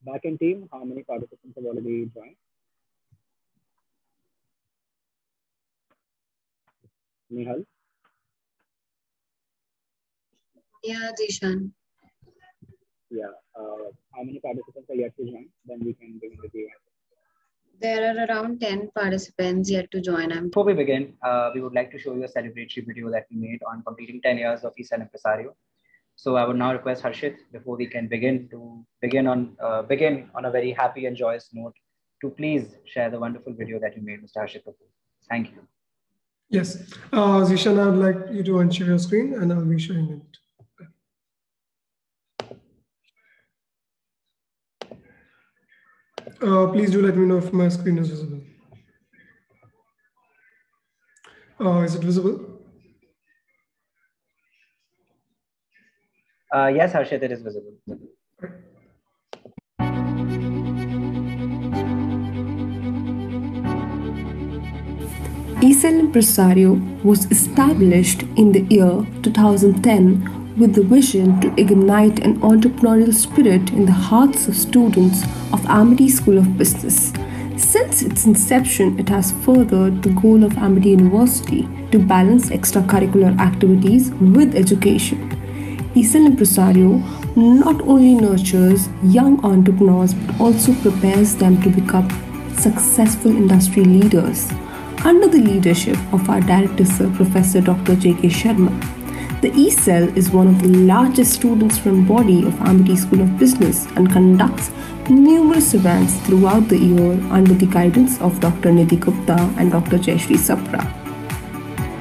Backend team, how many participants have already joined? Nihal? Yeah, Jishan. Yeah. How many participants are yet to join? Then we can begin with the event. There are around 10 participants yet to join. Before we begin, we would like to show you a celebratory video that we made on completing 10 years of eCell Impresario. So I would now request Harshit, before we can begin, to begin on a very happy and joyous note, to please share the wonderful video that you made, Mr. Harshit Kapoor. Thank you. Yes. Zishan, I would like you to unshare your screen and I'll be sharing it. Please do let me know if my screen is visible. Is it visible? Yes, Harshit, it is visible. eCell Impresario was established in the year 2010 with the vision to ignite an entrepreneurial spirit in the hearts of students of Amity School of Business. Since its inception, it has furthered the goal of Amity University to balance extracurricular activities with education. eCell Impresario not only nurtures young entrepreneurs but also prepares them to become successful industry leaders. Under the leadership of our Director Sir Professor Dr. J.K. Sharma, the eCell is one of the largest students-run body of Amity School of Business and conducts numerous events throughout the year under the guidance of Dr. Nidhi Gupta and Dr. Jayashree Sapra.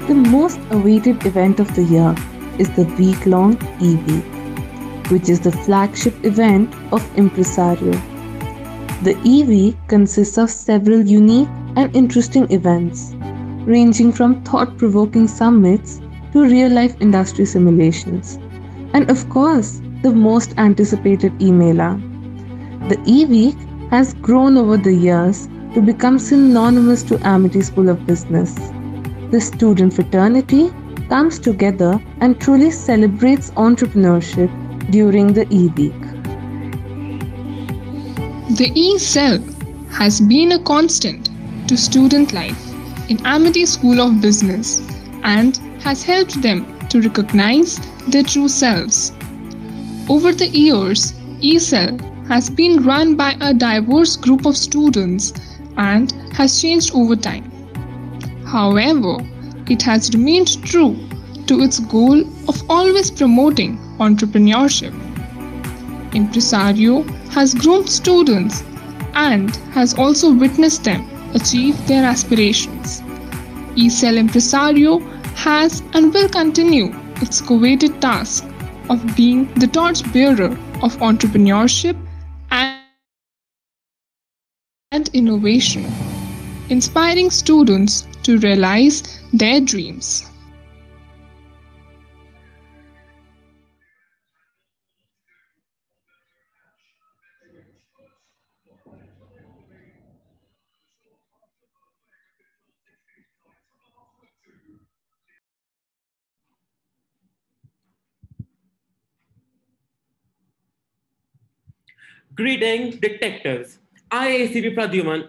The most awaited event of the year is the week-long E-Week, which is the flagship event of Impresario. The E-Week consists of several unique and interesting events, ranging from thought-provoking summits to real-life industry simulations, and of course, the most anticipated E-Mela. The E-Week has grown over the years to become synonymous to Amity School of Business. The student fraternity comes together and truly celebrates entrepreneurship during the E-Week. The eCell has been a constant to student life in Amity School of Business and has helped them to recognize their true selves. Over the years, eCell has been run by a diverse group of students and has changed over time. However, it has remained true to its goal of always promoting entrepreneurship. Impresario has groomed students and has also witnessed them achieve their aspirations. eCell Impresario has and will continue its coveted task of being the torchbearer of entrepreneurship and innovation, inspiring students to realize their dreams. Greetings, detectives. I, ACP Pradyuman,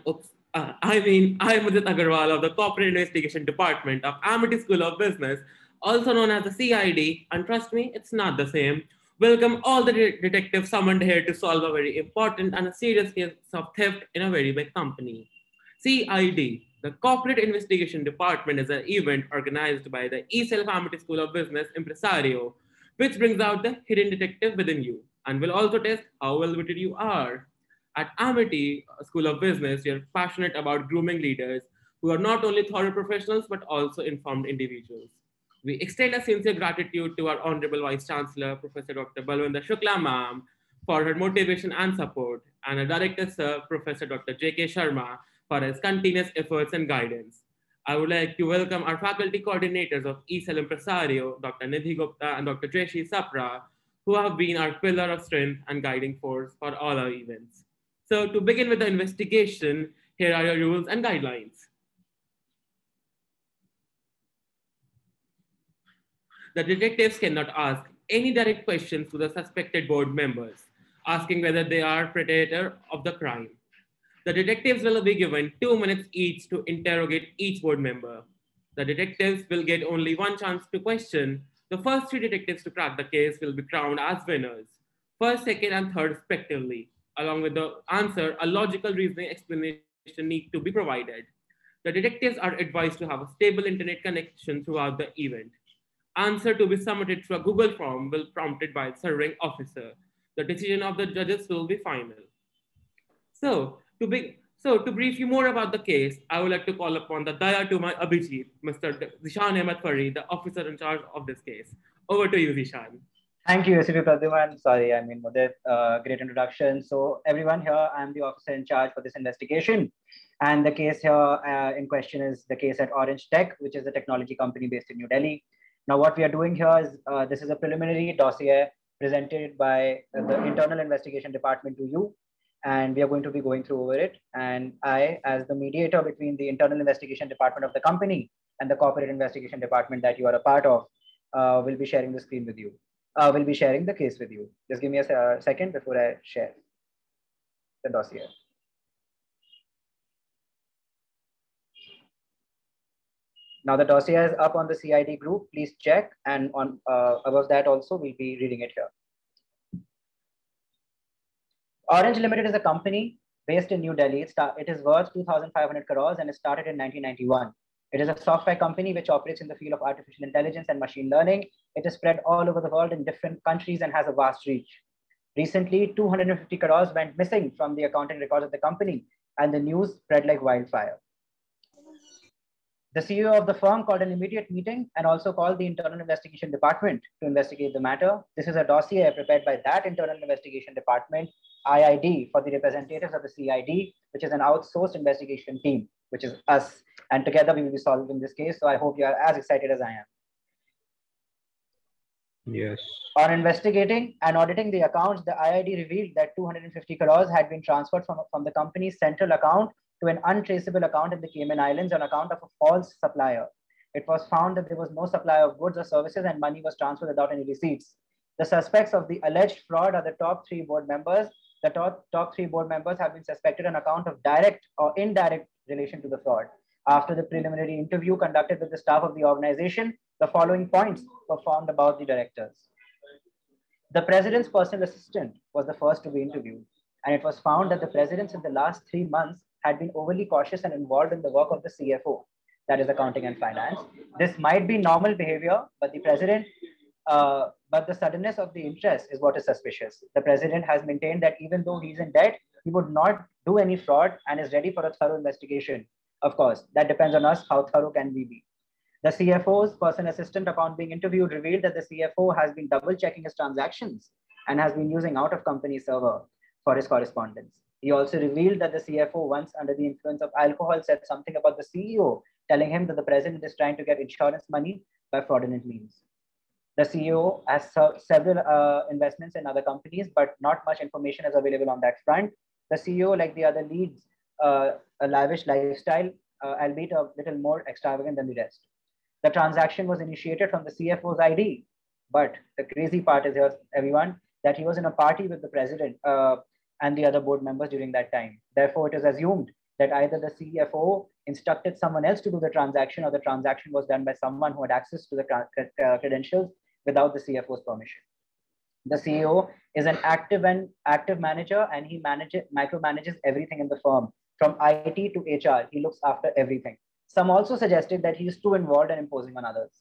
I'm Mudit Agarwal of the Corporate Investigation Department of Amity School of Business, also known as the CID, and trust me, it's not the same. Welcome all the detectives summoned here to solve a very important and a serious case of theft in a very big company. CID, the Corporate Investigation Department, is an event organized by the eCell Amity School of Business Impresario, which brings out the hidden detective within you and will also test how well-witted you are. At Amity School of Business, we are passionate about grooming leaders who are not only thorough professionals but also informed individuals. We extend a sincere gratitude to our Honorable Vice Chancellor, Professor Dr. Balwinder Shukla Ma'am, for her motivation and support, and our Director Sir, Professor Dr. J.K. Sharma, for his continuous efforts and guidance. I would like to welcome our faculty coordinators of eCell Impresario, Dr. Nidhi Gupta and Dr. Jayashree Sapra, who have been our pillar of strength and guiding force for all our events. So to begin with the investigation, here are your rules and guidelines. The detectives cannot ask any direct questions to the suspected board members. asking whether they are perpetrator of the crime. The detectives will be given 2 minutes each to interrogate each board member. The detectives will get only one chance to question. The first 3 detectives to crack the case will be crowned as winners, first, second, and third respectively. Along with the answer, a logical reasoning explanation needs to be provided. The detectives are advised to have a stable internet connection throughout the event. Answer to be submitted through a Google form will be prompted by the serving officer. The decision of the judges will be final. So to brief you more about the case, I would like to call upon the Daya to my Abhijit, Mr. Zishan Ahmed Fari, the officer in charge of this case. Over to you, Zishan. Thank you, SCP Pradyuman. Sorry, Mudit, great introduction. So everyone here, I'm the officer in charge for this investigation. And the case here in question is the case at Orange Tech, which is a technology company based in New Delhi. Now, what we are doing here is this is a preliminary dossier presented by the Internal Investigation Department to you. And we are going to be going through over it. And I, as the mediator between the Internal Investigation Department of the company and the Corporate Investigation Department that you are a part of, will be sharing the screen with you. Will be sharing the case with you. Just give me a second before I share the dossier. Now the dossier is up on the CID group. Please check, and on above that also we'll be reading it here. Orange Limited is a company based in New Delhi. It is worth 2,500 crores and it started in 1991. It is a software company which operates in the field of artificial intelligence and machine learning. It is spread all over the world in different countries and has a vast reach. Recently, 250 crores went missing from the accounting records of the company, and the news spread like wildfire. The CEO of the firm called an immediate meeting and also called the Internal Investigation Department to investigate the matter. This is a dossier prepared by that Internal Investigation Department, IID, for the representatives of the CID, which is an outsourced investigation team, which is us. And together we will be solving this case. So I hope you are as excited as I am. Yes. On investigating and auditing the accounts, the IID revealed that 250 crores had been transferred from the company's central account to an untraceable account in the Cayman Islands on account of a false supplier. It was found that there was no supply of goods or services and money was transferred without any receipts. The suspects of the alleged fraud are the top 3 board members. The top 3 board members have been suspected on account of direct or indirect relation to the fraud. After the preliminary interview conducted with the staff of the organization, the following points were found about the directors. The president's personal assistant was the first to be interviewed, and it was found that the presidents in the last 3 months had been overly cautious and involved in the work of the CFO, that is accounting and finance. This might be normal behavior, but the suddenness of the interest is what is suspicious. The president has maintained that even though he's in debt, he would not do any fraud and is ready for a thorough investigation. Of course, that depends on us, how thorough can we be. The CFO's personal assistant, upon being interviewed, revealed that the CFO has been double checking his transactions and has been using out of company server for his correspondence. He also revealed that the CFO, once under the influence of alcohol, said something about the CEO, telling him that the president is trying to get insurance money by fraudulent means. The CEO has several investments in other companies, but not much information is available on that front. The CEO, like the other, leads a lavish lifestyle, albeit a little more extravagant than the rest. The transaction was initiated from the CFO's ID, but the crazy part is here, everyone, that he was in a party with the president and the other board members during that time. Therefore, it is assumed that either the CFO instructed someone else to do the transaction or the transaction was done by someone who had access to the credentials without the CFO's permission. The CEO is an active manager, and he micromanages everything in the firm, from IT to HR. He looks after everything. Some also suggested that he is too involved and imposing on others.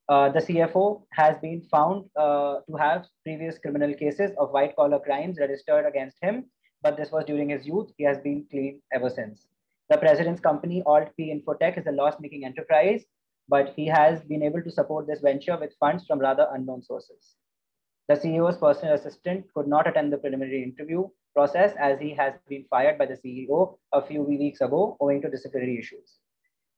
The CFO has been found to have previous criminal cases of white-collar crimes registered against him, but this was during his youth. He has been clean ever since. The president's company, Alt-P Infotech, is a loss-making enterprise, but he has been able to support this venture with funds from rather unknown sources. The CEO's personal assistant could not attend the preliminary interview process as he has been fired by the CEO a few weeks ago owing to disciplinary issues.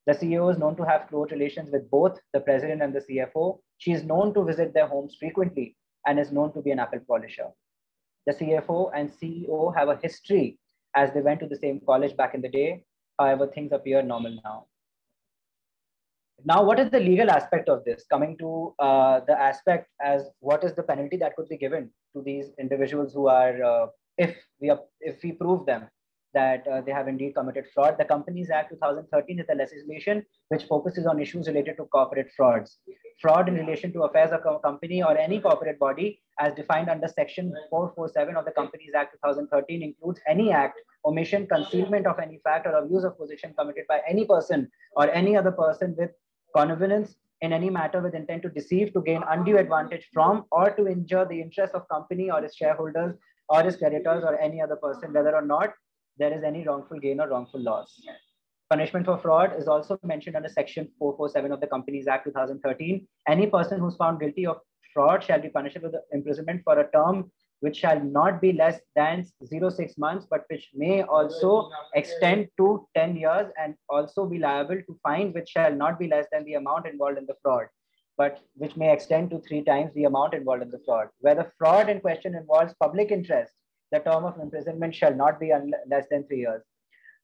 The CEO is known to have close relations with both the president and the CFO. She is known to visit their homes frequently and is known to be an apple polisher. The CFO and CEO have a history as they went to the same college back in the day. However, things appear normal now. Now, what is the legal aspect of this? Coming to the aspect as what is the penalty that could be given to these individuals who are, if we prove them that they have indeed committed fraud. The Companies Act 2013 is the legislation which focuses on issues related to corporate frauds. Fraud in relation to affairs of a company or any corporate body, as defined under Section 447 of the Companies Act 2013, includes any act, omission, concealment of any fact, or abuse of position committed by any person or any other person with connivance in any matter with intent to deceive, to gain undue advantage from, or to injure the interests of company or its shareholders or its creditors or any other person, whether or not there is any wrongful gain or wrongful loss. Punishment for fraud is also mentioned under Section 447 of the Companies Act 2013. Any person who is found guilty of fraud shall be punished with imprisonment for a term which shall not be less than 0.6 months, but which may also extend to 10 years, and also be liable to fine which shall not be less than the amount involved in the fraud, but which may extend to 3 times the amount involved in the fraud. Where the fraud in question involves public interest, the term of imprisonment shall not be less than 3 years.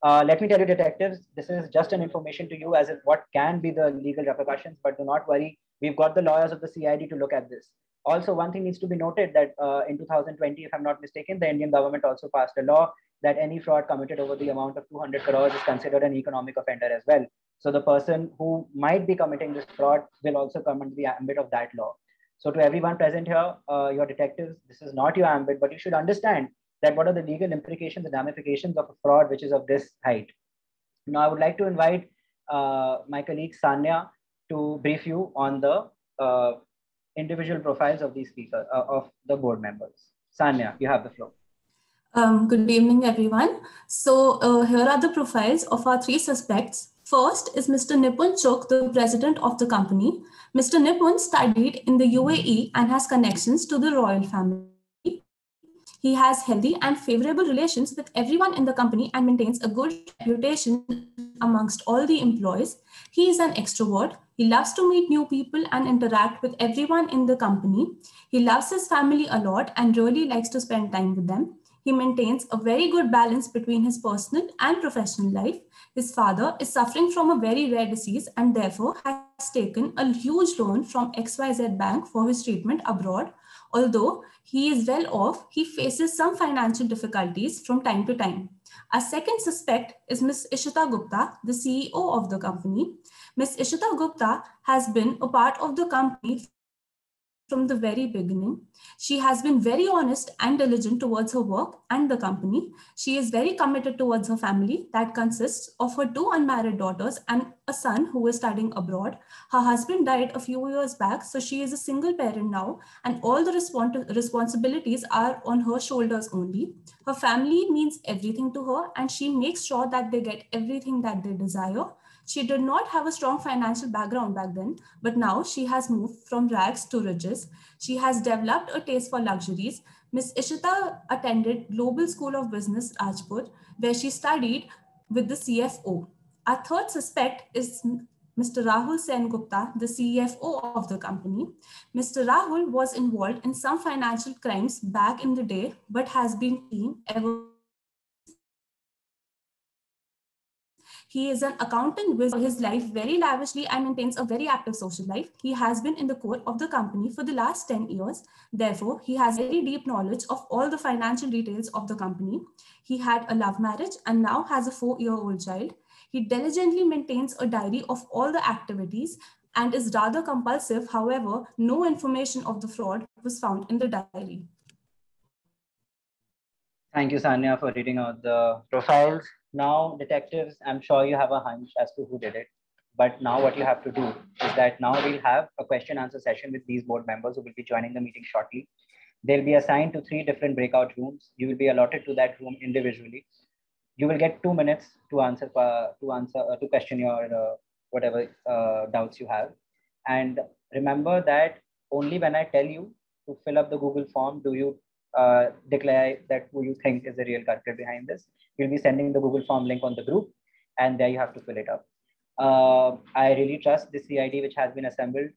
Let me tell you, detectives, this is just an information to you as if what can be the legal repercussions, but do not worry. We've got the lawyers of the CID to look at this. Also, one thing needs to be noted that in 2020, if I'm not mistaken, the Indian government also passed a law that any fraud committed over the amount of 200 crores is considered an economic offender as well. So the person who might be committing this fraud will also come under the ambit of that law. So to everyone present here, your detectives, this is not your ambit, but you should understand that what are the legal implications and ramifications of a fraud which is of this height. Now, I would like to invite my colleague Sanya to brief you on the individual profiles of these speakers, of the board members. Sanya, you have the floor. Good evening, everyone. So here are the profiles of our 3 suspects. First is Mr. Nipun Chok, the president of the company. Mr. Nipun studied in the UAE and has connections to the royal family. He has healthy and favorable relations with everyone in the company and maintains a good reputation amongst all the employees. He is an extrovert. He loves to meet new people and interact with everyone in the company. He loves his family a lot and really likes to spend time with them. He maintains a very good balance between his personal and professional life. His father is suffering from a very rare disease and therefore has taken a huge loan from XYZ Bank for his treatment abroad. Although he is well off, he faces some financial difficulties from time to time. Our second suspect is Ms. Ishita Gupta, the CEO of the company. Ms. Ishita Gupta has been a part of the company from the very beginning. She has been very honest and diligent towards her work and the company. She is very committed towards her family that consists of her 2 unmarried daughters and a son who is studying abroad. Her husband died a few years back, so she is a single parent now, and all the responsibilities are on her shoulders only. Her family means everything to her, and she makes sure that they get everything that they desire. She did not have a strong financial background back then, but now she has moved from rags to riches. She has developed a taste for luxuries. Ms. Ishita attended Global School of Business, Rajput, where she studied with the CFO. Our third suspect is Mr. Rahul Sen Gupta, the CFO of the company. Mr. Rahul was involved in some financial crimes back in the day, but has been clean ever. He is an accountant with his life very lavishly and maintains a very active social life. He has been in the core of the company for the last 10 years. Therefore, he has very deep knowledge of all the financial details of the company. He had a love marriage and now has a 4-year-old child. He diligently maintains a diary of all the activities and is rather compulsive. However, no information of the fraud was found in the diary. Thank you, Sanya, for reading out the profiles. Now, detectives, I'm sure you have a hunch as to who did it. But now what you have to do is that now we'll have a question answer session with these board members who will be joining the meeting shortly. They'll be assigned to 3 different breakout rooms. You will be allotted to that room individually. You will get 2 minutes to question your whatever doubts you have. And remember that only when I tell you to fill up the Google form do you declare that who you think is the real culprit behind this. We'll be sending the Google form link on the group, and there you have to fill it up. I really trust the CID which has been assembled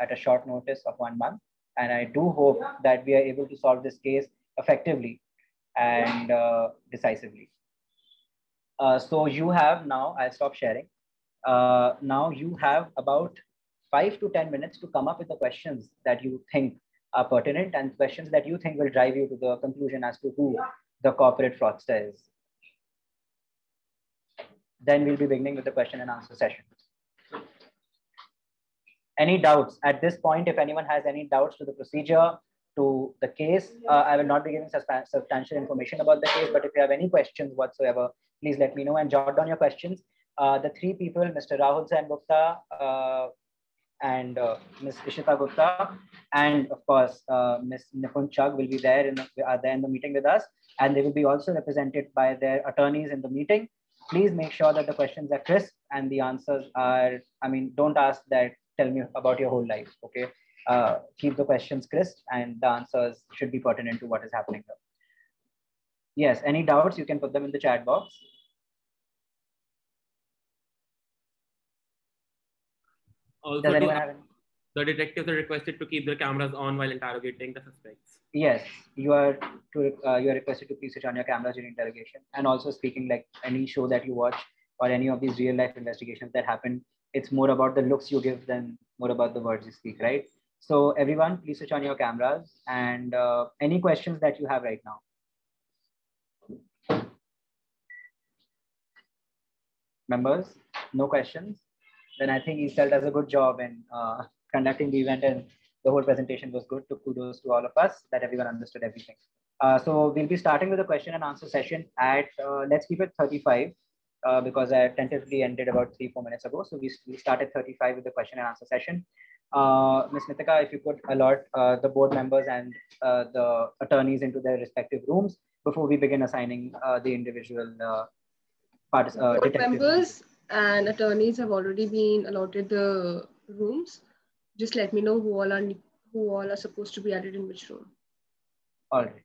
at a short notice of 1 month, and I do hope that we are able to solve this case effectively and decisively. So you have now, I'll stop sharing. Now you have about 5 to 10 minutes to come up with the questions that you think are pertinent and questions that you think will drive you to the conclusion as to who the corporate fraudster is. Then we'll be beginning with the question and answer session. Any doubts at this point? If anyone has any doubts to the procedure, to the case, I will not be giving substantial information about the case, but if you have any questions whatsoever, please let me know and jot down your questions. The three people, Mr. Rahul Sen Gupta and Ms. Ishita Gupta, and of course, Ms. Nipun Chugh will be there in the meeting with us, and they will be also represented by their attorneys in the meeting. Please make sure that the questions are crisp and the answers are, don't ask that, tell me about your whole life, okay? Keep the questions crisp and the answers should be pertinent to what is happening here. Yes, any doubts, you can put them in the chat box. Also, Does anyone have any? The detectives are requested to keep their cameras on while interrogating the suspects. Yes, you are requested to please switch on your cameras during interrogation, and also speaking like any show that you watch or any of these real life investigations that happen. It's more about the looks you give than more about the words you speak, right? So everyone, please switch on your cameras and any questions that you have right now. Members, no questions? Then I think ESL does a good job in conducting the event and the whole presentation was good. So kudos to all of us that everyone understood everything. So we'll be starting with a question and answer session at, let's keep it 35 because I tentatively ended about 3-4 minutes ago. So we start at 35 with the question and answer session. Ms. Nitika, if you could allot the board members and the attorneys into their respective rooms before we begin assigning the individual board members and attorneys have already been allotted the rooms. Just let me know who all are supposed to be added in which room. All right.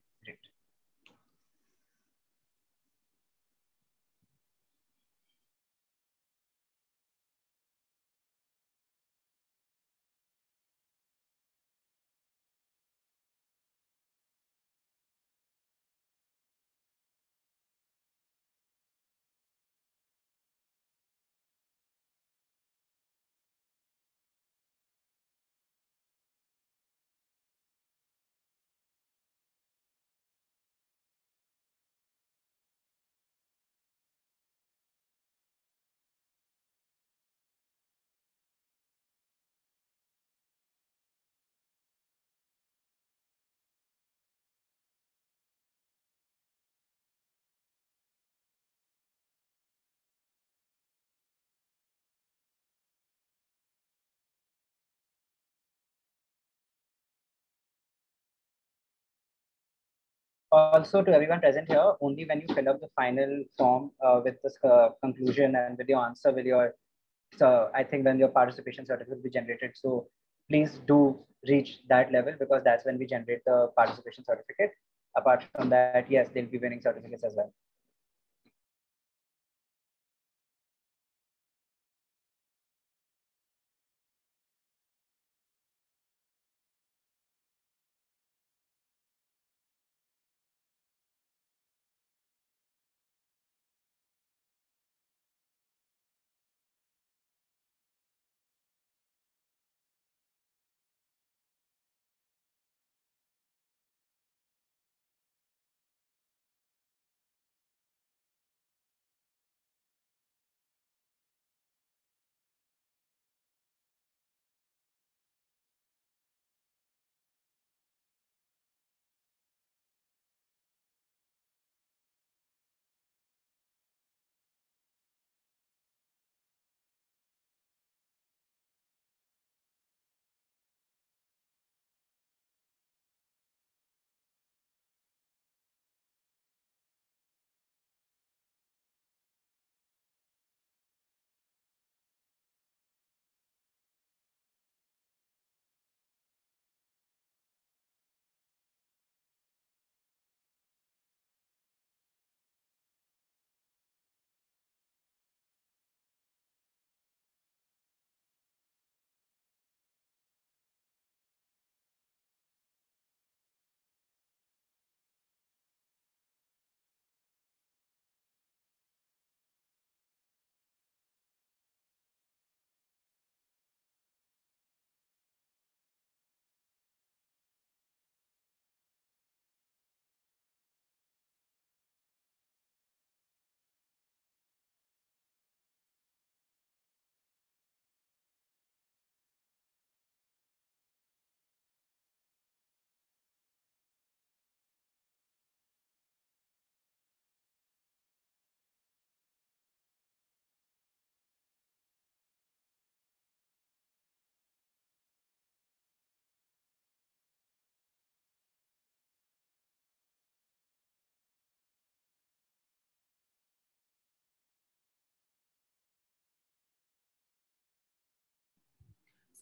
Also, to everyone present here, only when you fill up the final form with this conclusion and with your answer, with your, I think when your participation certificate will be generated. So please do reach that level because that's when we generate the participation certificate. Apart from that, yes, they'll be winning certificates as well.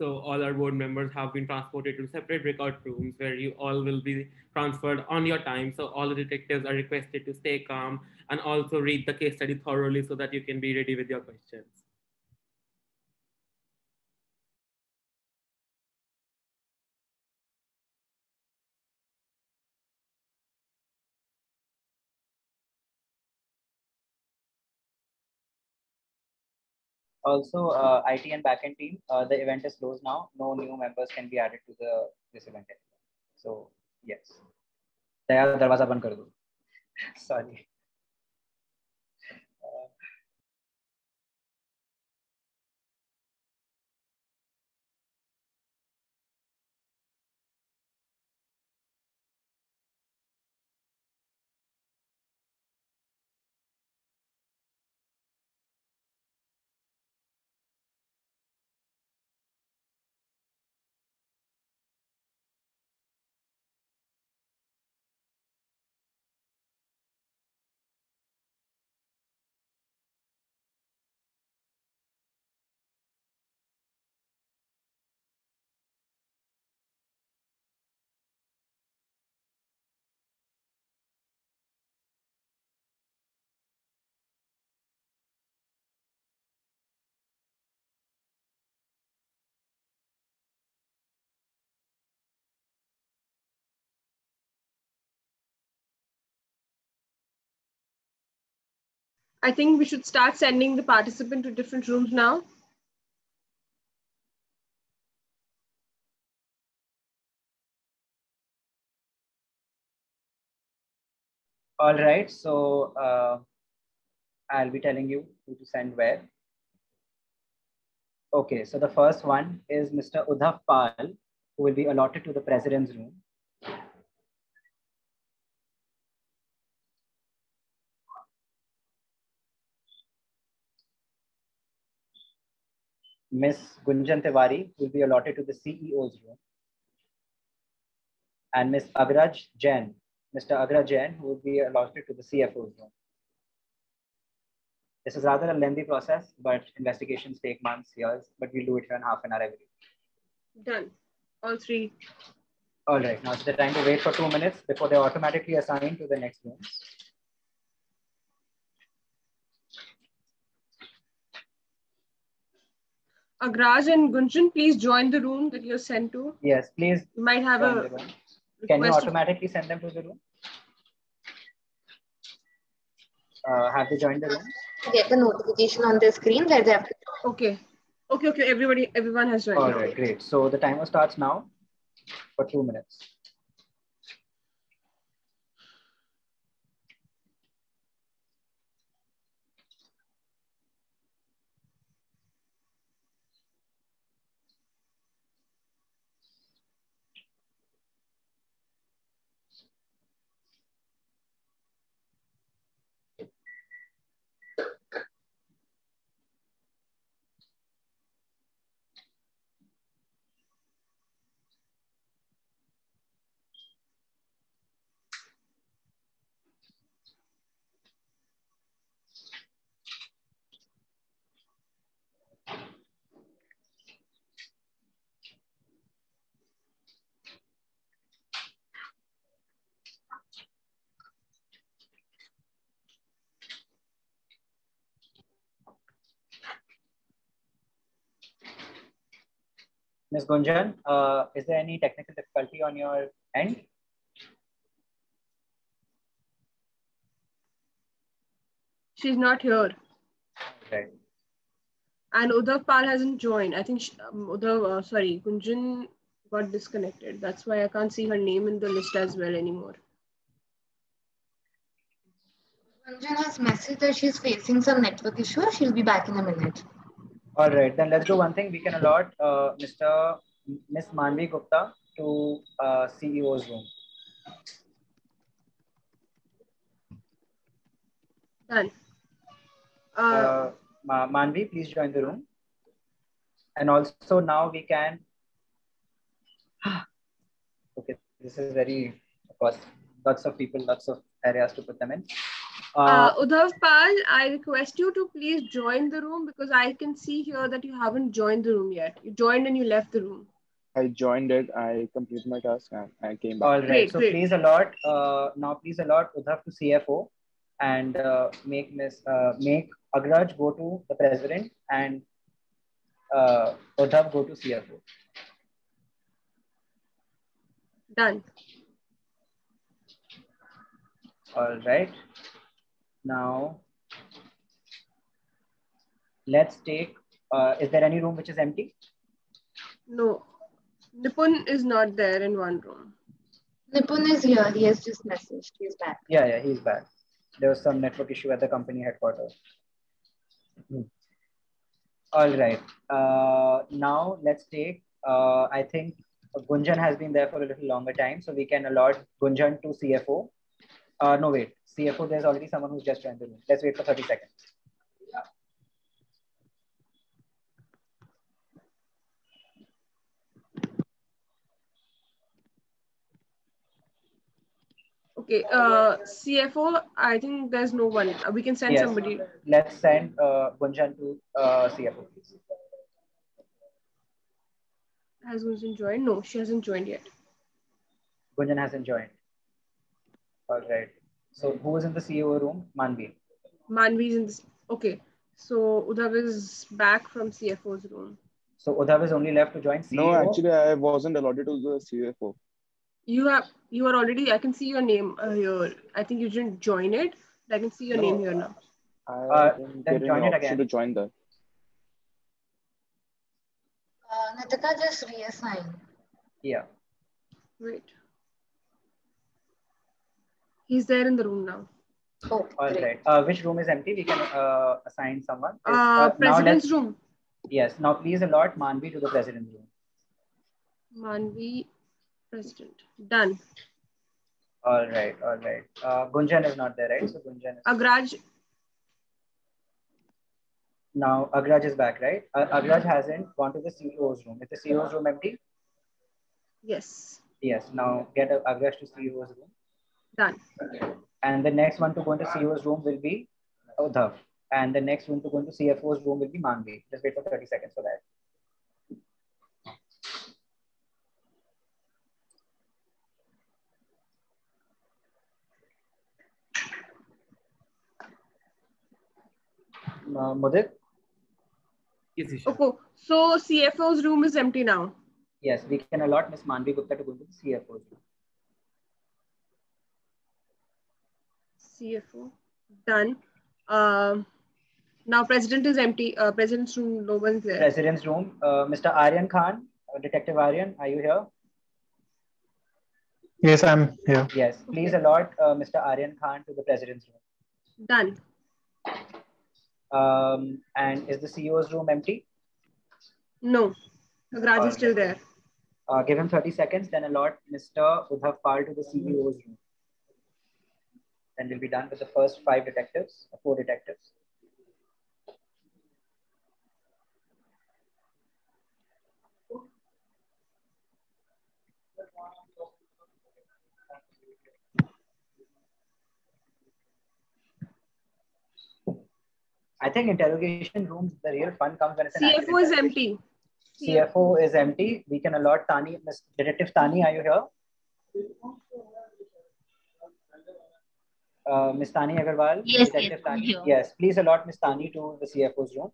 So all our board members have been transported to separate breakout rooms where you all will be transferred on your time. So all the detectives are requested to stay calm and also read the case study thoroughly so that you can be ready with your questions. Also, IT and backend team, the event is closed now. No new members can be added to this event anymore. So yes. Daya, darwaza band kar do. Sorry. I think we should start sending the participant to different rooms now. All right, so I'll be telling you who to send where. Okay, so the first one is Mr. Udhav Pal, who will be allotted to the president's room. Ms. Gunjan Tiwari will be allotted to the CEO's room. And Ms. Agraj Jain, Mr. Agraj Jain, who will be allotted to the CFO's room. This is rather a lengthy process, but investigations take months, years, but we'll do it in half an hour every day. Done. All three. All right, now it's the time to wait for 2 minutes before they're automatically assigned to the next room. Agraj and Gunjan, please join the room that you're sent to. Yes, please. You might have a. Can you automatically send them to the room? Have they joined the room? Get a notification on the screen where they have to. Okay. Okay. Everyone has joined. All right, great. So the timer starts now for 2 minutes. Ms. Gunjan, is there any technical difficulty on your end? She's not here. Right. And Udhav Pal hasn't joined. I think Gunjan got disconnected. That's why I can't see her name in the list as well anymore. Gunjan has messaged that she's facing some network issue. She'll be back in a minute. All right, then let's do one thing. We can allot Miss Manvi Gupta to CEO's room. Done. Manvi, please join the room. And also now we can. Okay, this is very, of course, lots of people, lots of areas to put them in. Udhav Pal, I request you to please join the room because I can see here that you haven't joined the room yet. You joined and you left the room. I joined it. I completed my task and I came back. All right. Great, so great. please allot Udhav to CFO and make Agraj go to the president and Udhav go to CFO. Done. All right. Now, let's take, is there any room which is empty? No. Nipun is not there in one room. Nipun is here. He has just messaged. He's back. Yeah, he's back. There was some network issue at the company headquarters. All right. Now let's take, I think Gunjan has been there for a little longer time, so we can allot Gunjan to CFO. No, wait. CFO, there's already someone who's just joined the room. Let's wait for 30 seconds. Okay, CFO, I think there's no one. We can send somebody. Let's send Gunjan to CFO, please. Has Gunjan joined? No, she hasn't joined yet. Gunjan hasn't joined. All right. So who is in the CEO room? Manvi. Manvi is in this. Okay. So Udhav is back from CFO's room. So Udhav is only left to join CEO? No, actually, I wasn't allotted to the CFO. You are already, I can see your name here. I think you didn't join it. I can see your name here now. I didn't get join an it option again. to join that. Nitika, just reassign. Yeah. Wait. He's there in the room now. Oh, all great. right. Which room is empty? We can assign someone. President's room. Yes. Now please allot Manvi to the president's room. Manvi, president. Done. All right. All right. Gunjan is not there, right? So Gunjan is... Agraj. Now Agraj is back, right? Agraj hasn't gone to the CEO's room. Is the CEO's room empty? Yes. Yes. Now get Agraj to CEO's room. Done. And the next one to go into CEO's room will be Udhav. And the next one to go into CFO's room will be Manvi. Just wait for 30 seconds for that. Mudit? Yes, okay. So CFO's room is empty now. Yes, we can allot Ms. Manvi Gupta to go into the CFO's room. CFO. Done. Now president is empty. President's room, no one's there. President's room. Mr. Aryan Khan, Detective Aryan, are you here? Yes, I'm here. Yes, please allot Mr. Aryan Khan to the president's room. Done. And is the CEO's room empty? No. Agraj is still there. Give him 30 seconds, then allot Mr. Udhav Pal to the CEO's room. Then we'll be done with the first 4 detectives. I think interrogation rooms, the real fun comes when it's an CFO is empty. CFO is empty. We can allot Tani, Detective Tani, are you here? Ms. Tani Agarwal? Yes, Detective yes, I'm Tani. here. Yes, please allot Ms. Tani to the CFO's room.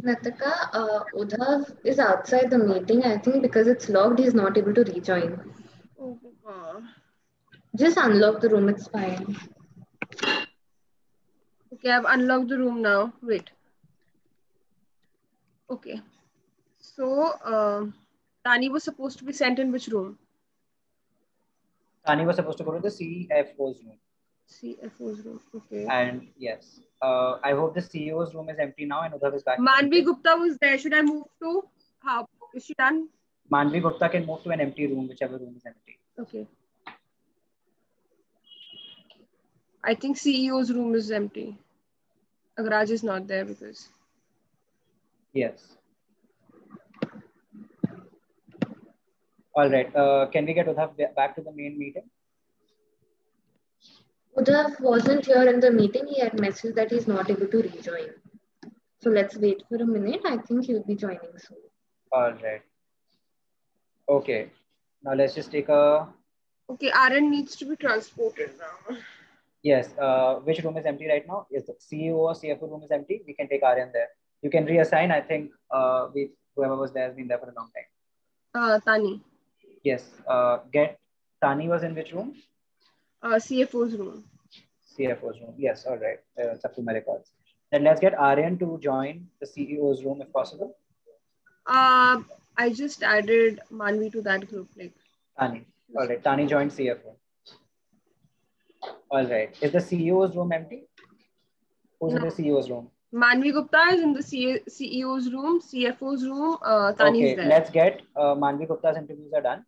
Nitika, Udhav is outside the meeting, I think, because it's logged, he's not able to rejoin. Just unlock the room, it's fine. Okay, I've unlocked the room now. Wait. Okay. So, Tani was supposed to be sent in which room? Tani was supposed to go to the CFO's room. CFO's room, okay. And yes, I hope the CEO's room is empty now and Udhav is back. Manvi Gupta was there. Should I move to? How is she done? Manvi Gupta can move to an empty room, whichever room is empty. Okay. I think CEO's room is empty. Agraj is not there because. Yes. All right. Can we get Udhav back to the main meeting? Udhav wasn't here in the meeting. He had messaged that he's not able to rejoin. So let's wait for a minute. I think he'll be joining soon. All right. Okay. Now let's just take a... Okay, Aryan needs to be transported now. Yes. Which room is empty right now? Is the CEO or CFO room is empty? We can take Aryan there. You can reassign. I think whoever was there has been there for a long time. Tani. Yes. Get Tani was in which room? CFO's room. CFO's room. Yes. All right. It's up to my records. Then let's get Aryan to join the CEO's room if possible. I just added Manvi to that group. Like Tani. All right. Tani joined CFO. All right. Is the CEO's room empty? Who's in the CEO's room? Manvi Gupta is in the CEO's room, CFO's room. Tani is there. Let's get Manvi Gupta's interviews are done.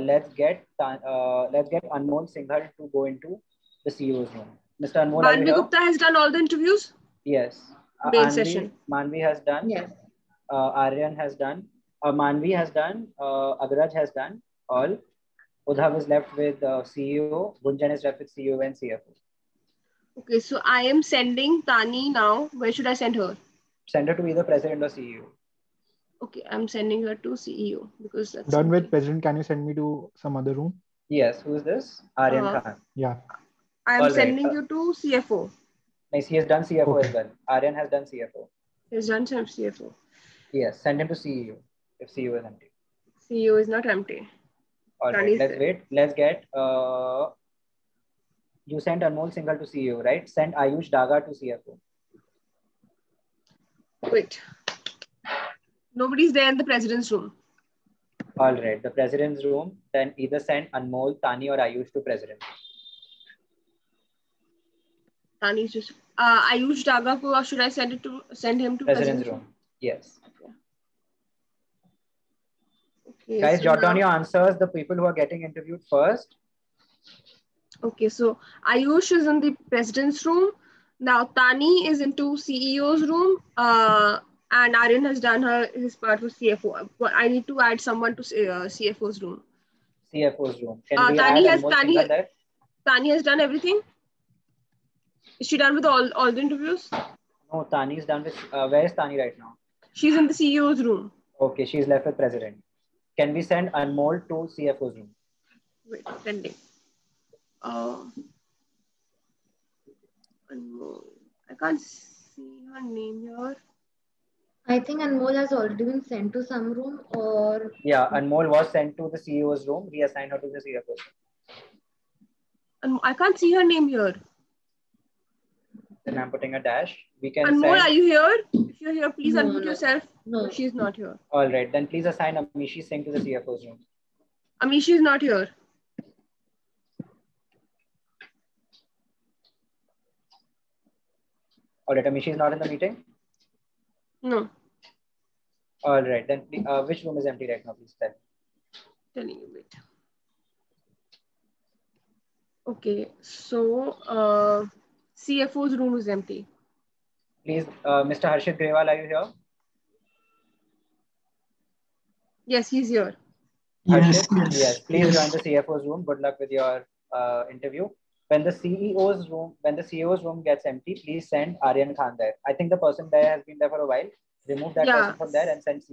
Let's get Anmol Singhal to go into the CEO's room. Mr. Anmol, Manvi Gupta has done all the interviews? Yes. Bail session. Manvi has done. Yes. Aryan has done. Manvi has done. Agraj has done all. Udhav is left with CEO. Gunjan is left with CEO and CFO. Okay, so I am sending Tani now. Where should I send her? Send her to either president or CEO. Okay, I'm sending her to CEO because that's done with president. Can you send me to some other room? Yes. Who is this? Aryan Khan. Yeah. I am sending you to CFO. Nice. He has done CFO as well. Aryan has done CFO. He has done some CFO. Yes. Send him to CEO if CEO is empty. CEO is not empty. All right. Let's wait. Let's get. You sent Anmol Singhal to CEO, right? Send Ayush Daga to CFO. Wait. Nobody's there in the president's room. All right. The president's room. Then either send Anmol, Tani, or Ayush to president. Tani's just Ayush Daga. Or should I send him to president's room? Yes. Okay, guys, so jot down your answers. The people who are getting interviewed first. Okay, so Ayush is in the president's room. Now Tani is into CEO's room. And Aryan has done his part for CFO. But I need to add someone to CFO's room. CFO's room. Tani has done everything. Is she done with all the interviews? No, Tani is done with. Where is Tani right now? She's in the CEO's room. Okay, she's left with president. Can we send Anmol to CFO's room? Wait, pending. Anmol. I can't see her name here. I think Anmol has already been sent to some room or... Yeah, Anmol was sent to the CEO's room. We assigned her to the CFO's room. I can't see her name here. Then I'm putting a dash. We can Anmol, are you here? If you're here, please unmute yourself. No, she's not here. All right, then please assign Amishi Singh to the CFO's room. Amishi is not here. All right, Amishi is not in the meeting? No. All right, then which room is empty right now, please tell. Telling you, wait. Okay, so CFO's room is empty. Please, Mr. Harshit Grewal, are you here? Yes, he's here. Harshit, yes. Please join the CFO's room. Good luck with your interview. When the CEO's room gets empty, please send Aryan Khan there. I think the person there has been there for a while. Remove that person from there and send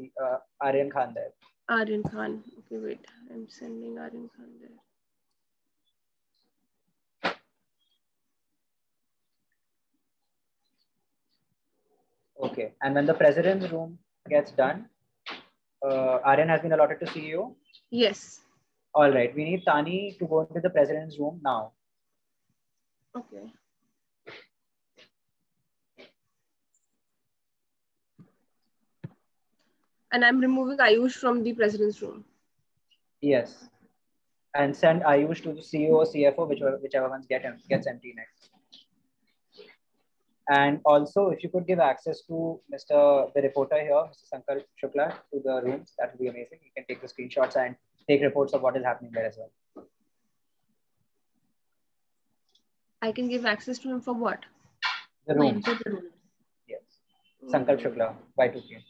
Aryan Khan there. Aryan Khan. Okay, wait. I'm sending Aryan Khan there. Okay. And when the president's room gets done, Aryan has been allotted to CEO? Yes. All right. We need Tani to go into the president's room now. Okay. And I'm removing Ayush from the president's room. Yes. And send Ayush to the CEO or CFO, whichever one gets empty next. And also, if you could give access to the reporter here, Mr. Sankar Shukla, to the room, that would be amazing. He can take the screenshots and take reports of what is happening there as well. I can give access to him for what? The room. Yes. Sankar Shukla, Y2K.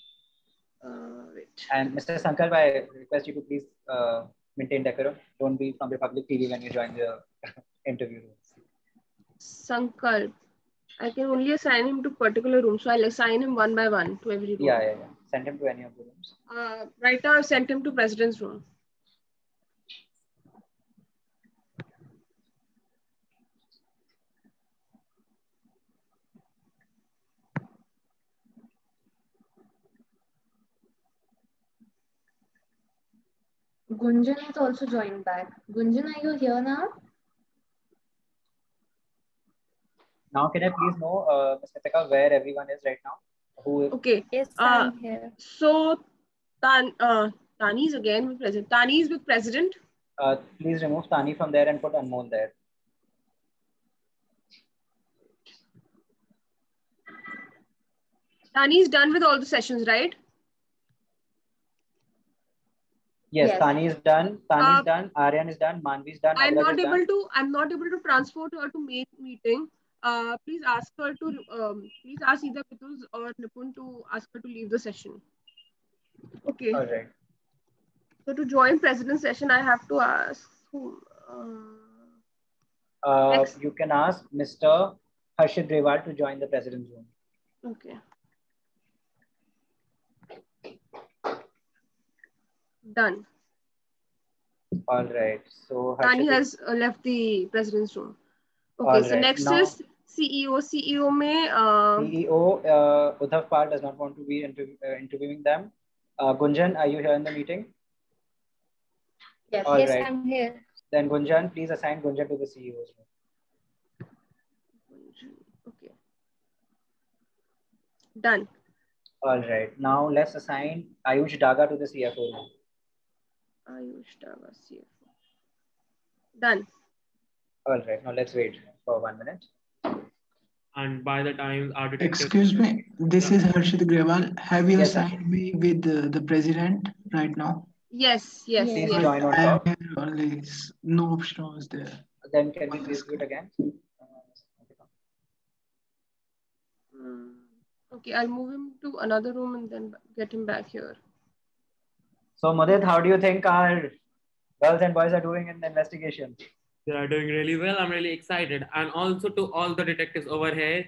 Wait. And Mr. Sankalp, I request you to please maintain decorum. Don't be from Republic TV when you join the interview room. Sankalp. I can only assign him to particular rooms, so I'll assign him one by one to every room. Yeah. Send him to any of the rooms. Right now, I've sent him to President's room. Gunjan has also joined back. Gunjan, are you here now? Now, can I please know, Ms. Nitika, where everyone is right now? Who is... Okay. Yes, I'm here. So, Tani is again with President. Tani is with President. Please remove Tani from there and put Anmol there. Tani is done with all the sessions, right? Yes, Tani is done. Tani is done. Aryan is done. Manvi is done. I'm not able to transfer to her to main meeting. Please ask her to. Please ask either Pitul or Nipun to ask her to leave the session. Okay. All right. So to join President's session, I have to ask whom. You can ask Mr. Harshit Grewal to join the President's room. Okay. Done. All right. So Tani has left the President's room. Okay. All so right. next Now, is CEO. CEO mein. CEO Uddhav Pal does not want to be interviewing them. Gunjan, are you here in the meeting? Yes. All yes, right. I'm here. Then Gunjan, please assign Gunjan to the CEO's room. Okay. Done. All right. Now let's assign Ayush Daga to the CFO room. Ayush Daga, CFO. Done. All right. Now let's wait for 1 minute. And by the time our detective... Excuse me, this is Harshit Grewal. Have you Yes, assigned me with the president right now? Yes. Please join on I am top. here only. No option was there. Then can we please do it again? Okay, I'll move him to another room and then get him back here. So Mudit, how do you think our girls and boys are doing in the investigation? They are doing really well. I'm really excited. And also to all the detectives over here,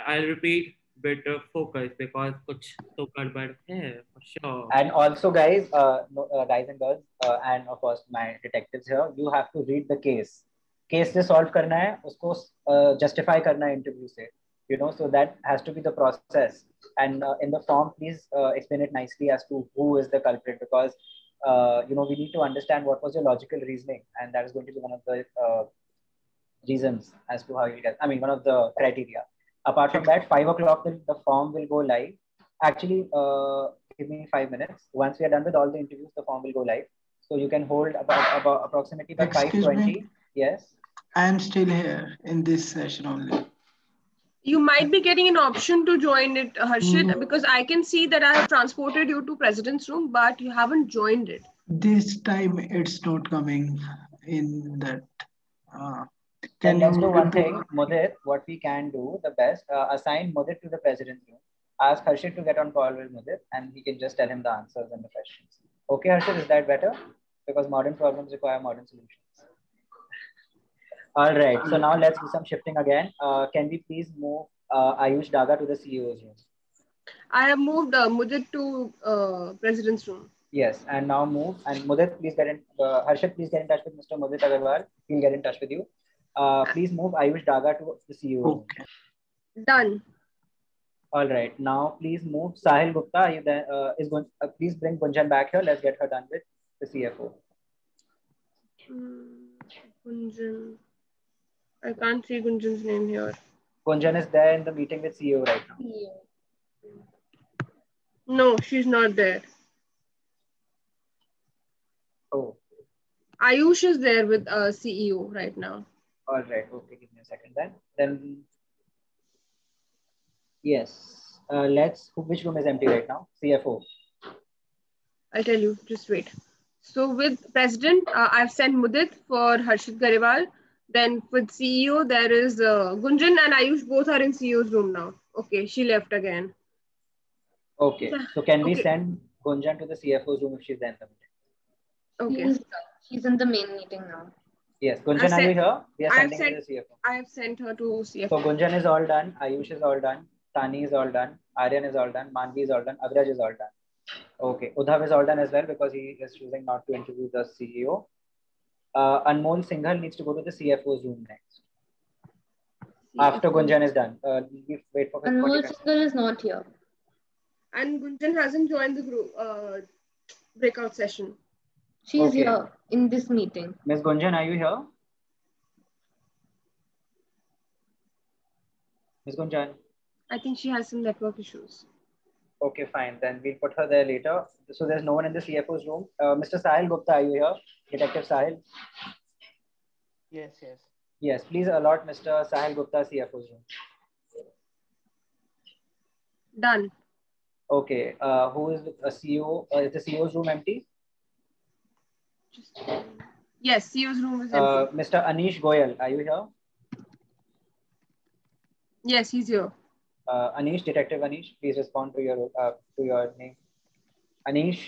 I'll repeat, better focus because kuch to gadbad hai for sure. And also guys, guys and girls, and of course my detectives here, you have to read the case. Case se solve karna hai, usko justify karna hai interview se. You know, so that has to be the process. And in the form, please explain it nicely as to who is the culprit, because you know, we need to understand what was your logical reasoning, and that is going to be one of the reasons as to how you get. I mean, one of the criteria. Apart from that, 5 o'clock the form will go live. Actually, give me 5 minutes. Once we are done with all the interviews, the form will go live. So you can hold about approximately by 5:20. Yes. I am still here in this session only. You might be getting an option to join it, Harshit, because I can see that I have transported you to President's room, but you haven't joined it. This time it's not coming in that. Then let's do one thing, Mudit. What we can do the best, assign Mudit to the President's room. Ask Harshit to get on call with Mudit, and he can just tell him the answers and the questions. Okay, Harshit, is that better? Because modern problems require modern solutions. All right. So now let's do some shifting again. Can we please move Ayush Daga to the CEO's room? I have moved Mudit to President's room. Yes, and now move. And Mudit, please get in. Harshit, please get in touch with Mr. Mudit Agarwal. He'll get in touch with you. Please move Ayush Daga to the CEO room. Okay. Done. All right. Now please move Sahil Gupta. Are you there? Please bring Gunjan back here. Let's get her done with the CFO. Gunjan. I can't see Gunjan's name here. Gunjan is there in the meeting with CEO right now. No, she's not there. Oh. Ayush is there with CEO right now. All right. Okay, give me a second then. Then, yes. Which room is empty right now? CFO. I'll tell you. Just wait. So with President, I've sent Mudit for Harshit Grewal. Then with CEO, there is Gunjan and Ayush. Both are in CEO's room now. Okay, she left again. Okay. So can we Okay. send Gunjan to the CFO's room if she's there in the meeting? Okay. She's in the main meeting now. Yes. Gunjan, are you here? We are sending her to the CFO. I have sent her to CFO. So Gunjan is all done. Ayush is all done. Tani is all done. Aryan is all done. Manvi is all done. Agraj is all done. Okay. Udhav is all done as well because he is choosing not to interview the CEO. Anmol Singhal needs to go to the CFO's room next. After Gunjan is done. We wait for Anmol Singhal is not here. And Gunjan hasn't joined the group breakout session. She's here in this meeting. Ms. Gunjan, are you here? Ms. Gunjan? I think she has some network issues. Okay, fine. Then we'll put her there later. So there's no one in the CFO's room. Mr. Sahil Gupta, are you here? Detective Sahil? Yes, yes. Yes, please allot Mr. Sahil Gupta CFO's room. Done. Okay. Who is a CEO? Is the CEO's room empty? Yes, CEO's room is empty. Mr. Anish Goyal, are you here? Yes, he's here. Anish, Detective Anish, please respond to your name. Anish?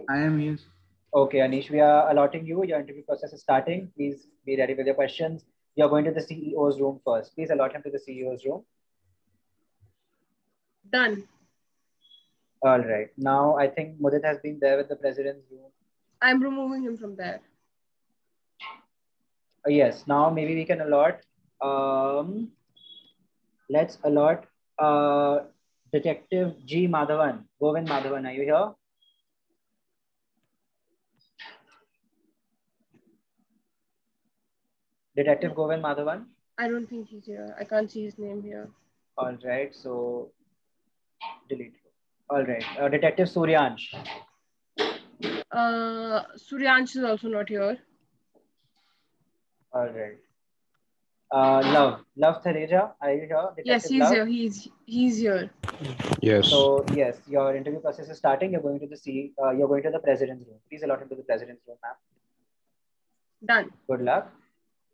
I am here. Okay, Anish, we are allotting you. Your interview process is starting. Please be ready with your questions. You're going to the CEO's room first. Please allot him to the CEO's room. Done. All right. Now, I think Mudit has been there with the president's room. I'm removing him from there. Yes. Now, maybe we can allot. Let's allot Detective G. Madhavan. Govind Madhavan, are you here? Detective Govind Madhavan? I don't think he's here. I can't see his name here. All right. So, delete. All right. Detective Suryansh. Suryansh is also not here. All right. Love Thareja, are you here? Detective yes, he's Love? here. He's here. Yes. So yes, your interview process is starting. You're going to the president's room. Please allot him to the president's room, ma'am. Done. Good luck.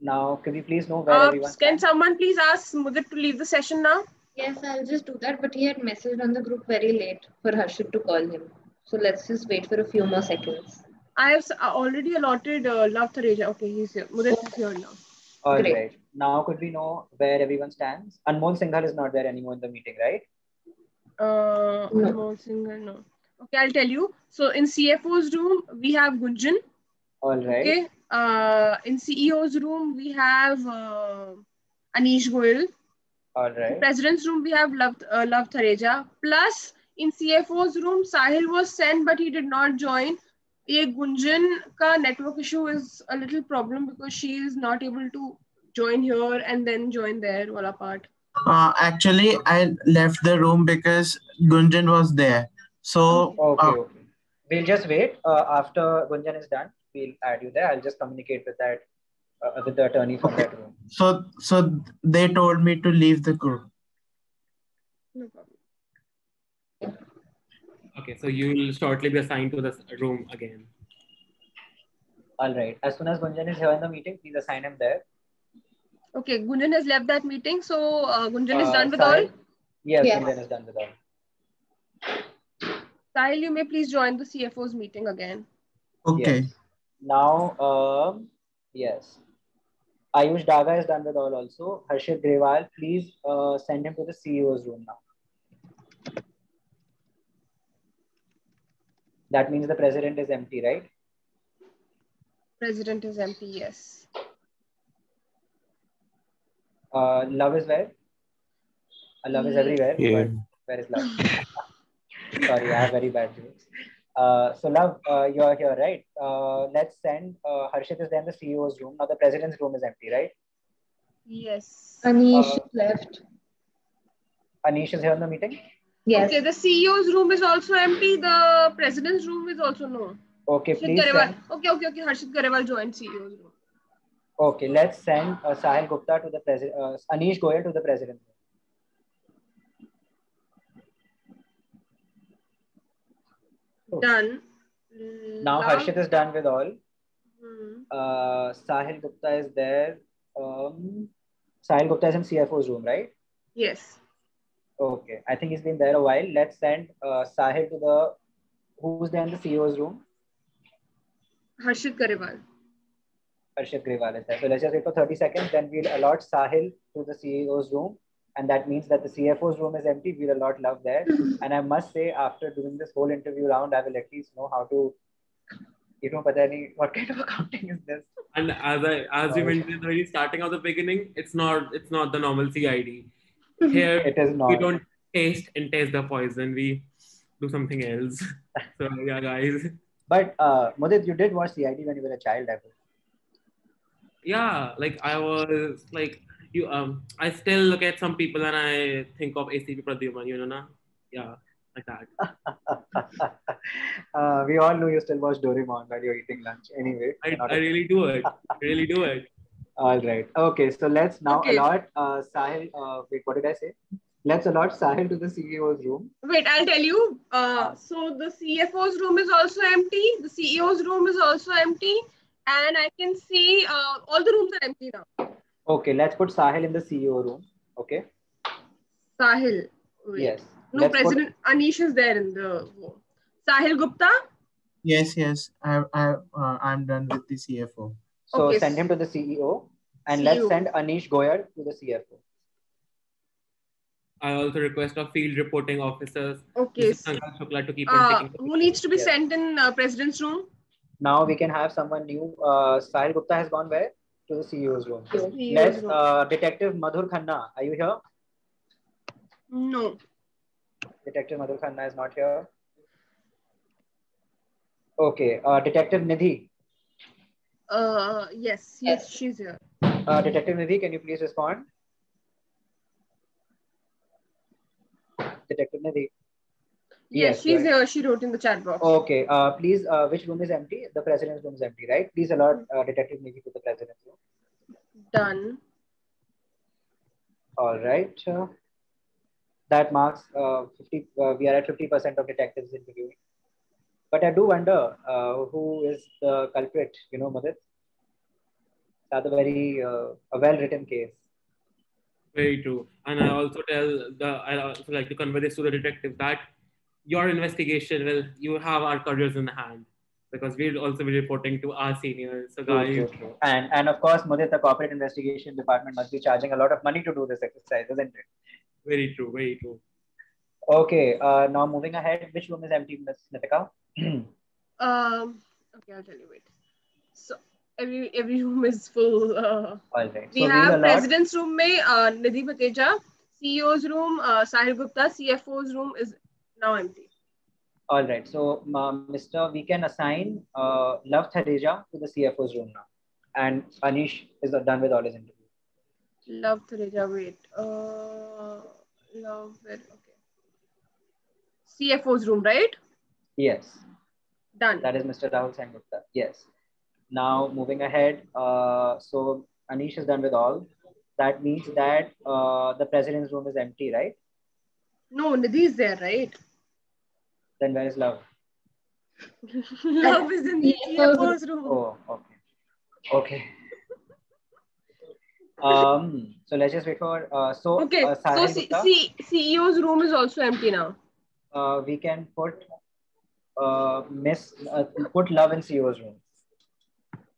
Now, could we please know where everyone can someone please ask Mudit to leave the session now? Yes, I'll just do that. But he had messaged on the group very late for Harshit to call him. So let's just wait for a few more seconds. I have already allotted Love Thareja. Okay, he's here. Mudit is here now. All right. Now, could we know where everyone stands? Anmol Singhal is not there anymore in the meeting, right? Anmol Singhal, no. Okay, I'll tell you. So in CFO's room, we have Gunjan. All right. Okay. In CEO's room, we have Anish Goyal. All right. In President's room, we have Love Thareja. Plus, in CFO's room, Sahil was sent, but he did not join. A Gunjan ka network issue is a little problem because she is not able to join here and then join there, wala part. Actually, I left the room because Gunjan was there. So okay. We'll just wait. After Gunjan is done, we'll add you there. I'll just communicate with that with the attorney from that room. So they told me to leave the group. No problem. Okay, so you will shortly be assigned to this room again. All right. As soon as Gunjan is here in the meeting, please assign him there. Okay, Gunjan has left that meeting. So Gunjan is done with all? Yes, Gunjan is done with all. Sahil, you may please join the CFO's meeting again. Okay. Yes. Now, yes. Ayush Daga is done with all also. Harshit Grewal, please send him to the CEO's room now. That means the president is empty, right? President is empty, yes. Love is where? Love is everywhere. Yeah. But where is Love? Sorry, I have very bad jokes. So Love, you're here, right? Let's send, Harshit is there in the CEO's room. Now the president's room is empty, right? Yes. Anish left. Anish is here in the meeting? Yes. Okay, the CEO's room is also empty. The president's room is also no. Okay, please send. Okay. Harshit Garewal joined CEO's room. Okay, let's send Sahil Gupta to the president, Anish Goyal to the president. Done. Now Harshit is done with all. Sahil Gupta is there. Sahil Gupta is in CFO's room, right? Yes. Okay, I think he's been there a while. Let's send Sahil to the, who's there in the CEO's room? Harshit Grewal. Harshit Grewal is there. So let's just wait for 30 seconds. Then we'll allot Sahil to the CEO's room. And that means that the CFO's room is empty. We'll allot Love there. And I must say, after doing this whole interview round, I will at least know how to, what kind of accounting is this? And as you mentioned in the very starting of the beginning, it's not the normal CID. Here, it is not. We don't taste and taste the poison. We do something else. So yeah, guys. But Mudit, you did watch CID when you were a child, I think. Yeah, like I was like you. I still look at some people and I think of ACP Pradyuman. You know, na? Yeah, like that. We all know you still watch Doraemon while you're eating lunch. Anyway, I really do it. Really do it. All right. Okay. So let's now allot Sahil. Wait, what did I say? Let's allot Sahil to the CEO's room. Wait, I'll tell you. So the CFO's room is also empty. The CEO's room is also empty. And I can see all the rooms are empty now. Okay. Let's put Sahil in the CEO room. Okay. Sahil. Wait. Yes. No, President Anish is there in the room. Sahil Gupta? Yes. I'm done with the CFO. So send him to the CEO and let's send Anish Goyal to the CFO. I also request of field reporting officers. Okay. To keep on taking who needs to be sent in President's room? Now we can have someone new. Sahil Gupta has gone where? To the CEO's room. Let's Detective Madhur Khanna. Are you here? No. Detective Madhur Khanna is not here. Okay. Detective Nidhi. Yes, she's here. Detective Nidhi, can you please respond? Detective Nidhi. Yes, she's here. She wrote in the chat box. Okay. Please, which room is empty? The president's room is empty, right? Please allot Detective Nidhi to the president's room. Done. All right. That marks 50. We are at 50% of detectives interviewing. But I do wonder who is the culprit, Mudit. That's a very a well-written case. Very true. And I also I also like to convey this to the detective that your investigation you have our careers in hand because we'll also be reporting to our seniors. So guys. True. And of course, Mudit, the corporate investigation department must be charging a lot of money to do this exercise, isn't it? Very true. Very true. Okay. Now moving ahead, which room is empty, Ms. Nitika? Okay, I'll tell you. Wait. So every room is full. All right. We have President's room में Nidhi Bhateja, CEO's room Sahil Gupta, CFO's room is now empty. All right. So we can assign Love Thareja to the CFO's room now, and Anish is done with all his interviews. Love Thareja. Wait. Love. Okay. CFO's room, right? Yes. Done. That is Mr. Rahul Sengupta. Yes. Now moving ahead, so Anish is done with all. That means that the president's room is empty, right? No, Nidhi is there, right? Then where is Love? Love is in the CFO's room. Oh, okay. So let's just wait for okay. So CEO's room is also empty now. We can put put Love in CEO's room.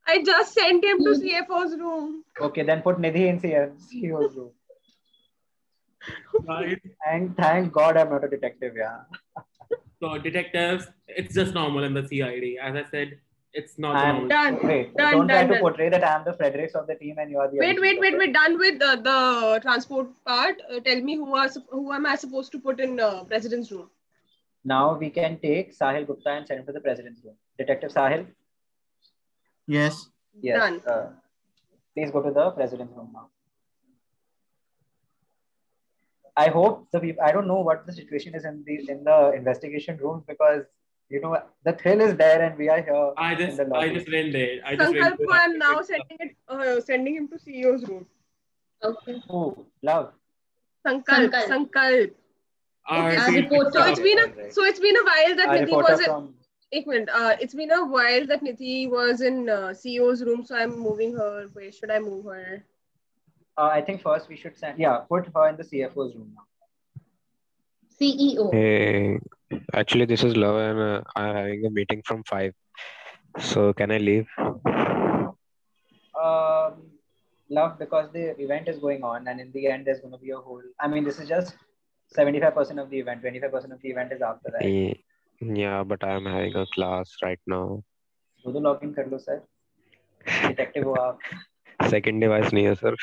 I just sent him to CFO's room. Okay, then put Nidhi in CEO's room. Right. And thank God I'm not a detective, yeah. So detectives, it's just normal in the CID. As I said, it's not normal. Done. Wait, don't try to portray that I'm the Fredericks of the team and you are the... Wait. Done with the transport part. Tell me who am I supposed to put in president's room? Now we can take Sahil Gupta and send him to the president's room. Detective Sahil? Yes. Yes. Done. Please go to the president's room now. I hope I don't know what the situation is in the investigation rooms because the thrill is there and we are here. I just went there. Sankalp, I'm now sending him to CEO's room. Okay. Oh, Love. Sankalp. Okay. So it's been a while that Nidhi was it's been a while that Nidhi was in CEO's room, so I'm moving her. Where should I move her? I think first we should put her in the CFO's room now. CEO. Hey, actually, this is Love, and I'm having a meeting from 5. So, can I leave? Love, because the event is going on, and in the end, there's going to be a whole. I mean, this is just 75% of the event. 25% of the event is after that. Yeah, but I'm having a class right now. Do the login, kar lo, sir. Detective ho aap. Second device nahi hai, sir.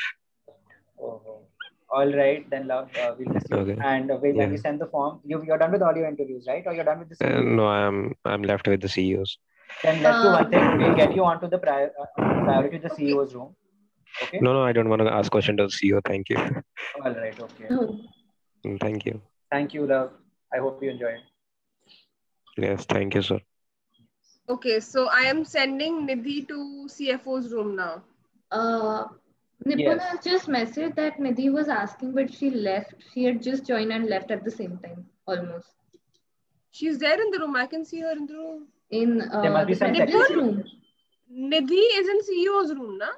Oh. All right, then Love, we'll miss you. Okay. And when Yeah. we send the form, you're done with all your interviews, right? Or you're done with the CEOs? No, I'm left with the CEOs. Then let's do one thing. We'll get you onto the priority to the CEO's room. Okay. No, I don't want to ask question to the CEO. Thank you. All right. Okay. Thank you. Thank you, Love. I hope you enjoyed. Yes, thank you, sir. Okay, so I am sending Nidhi to CFO's room now. Nipun has just messaged that Nidhi was asking, but she left. She had just joined and left at the same time, almost. She's there in the room. I can see her in the room. In There must be the some president's secretary. room. Nidhi is in CEO's room, na?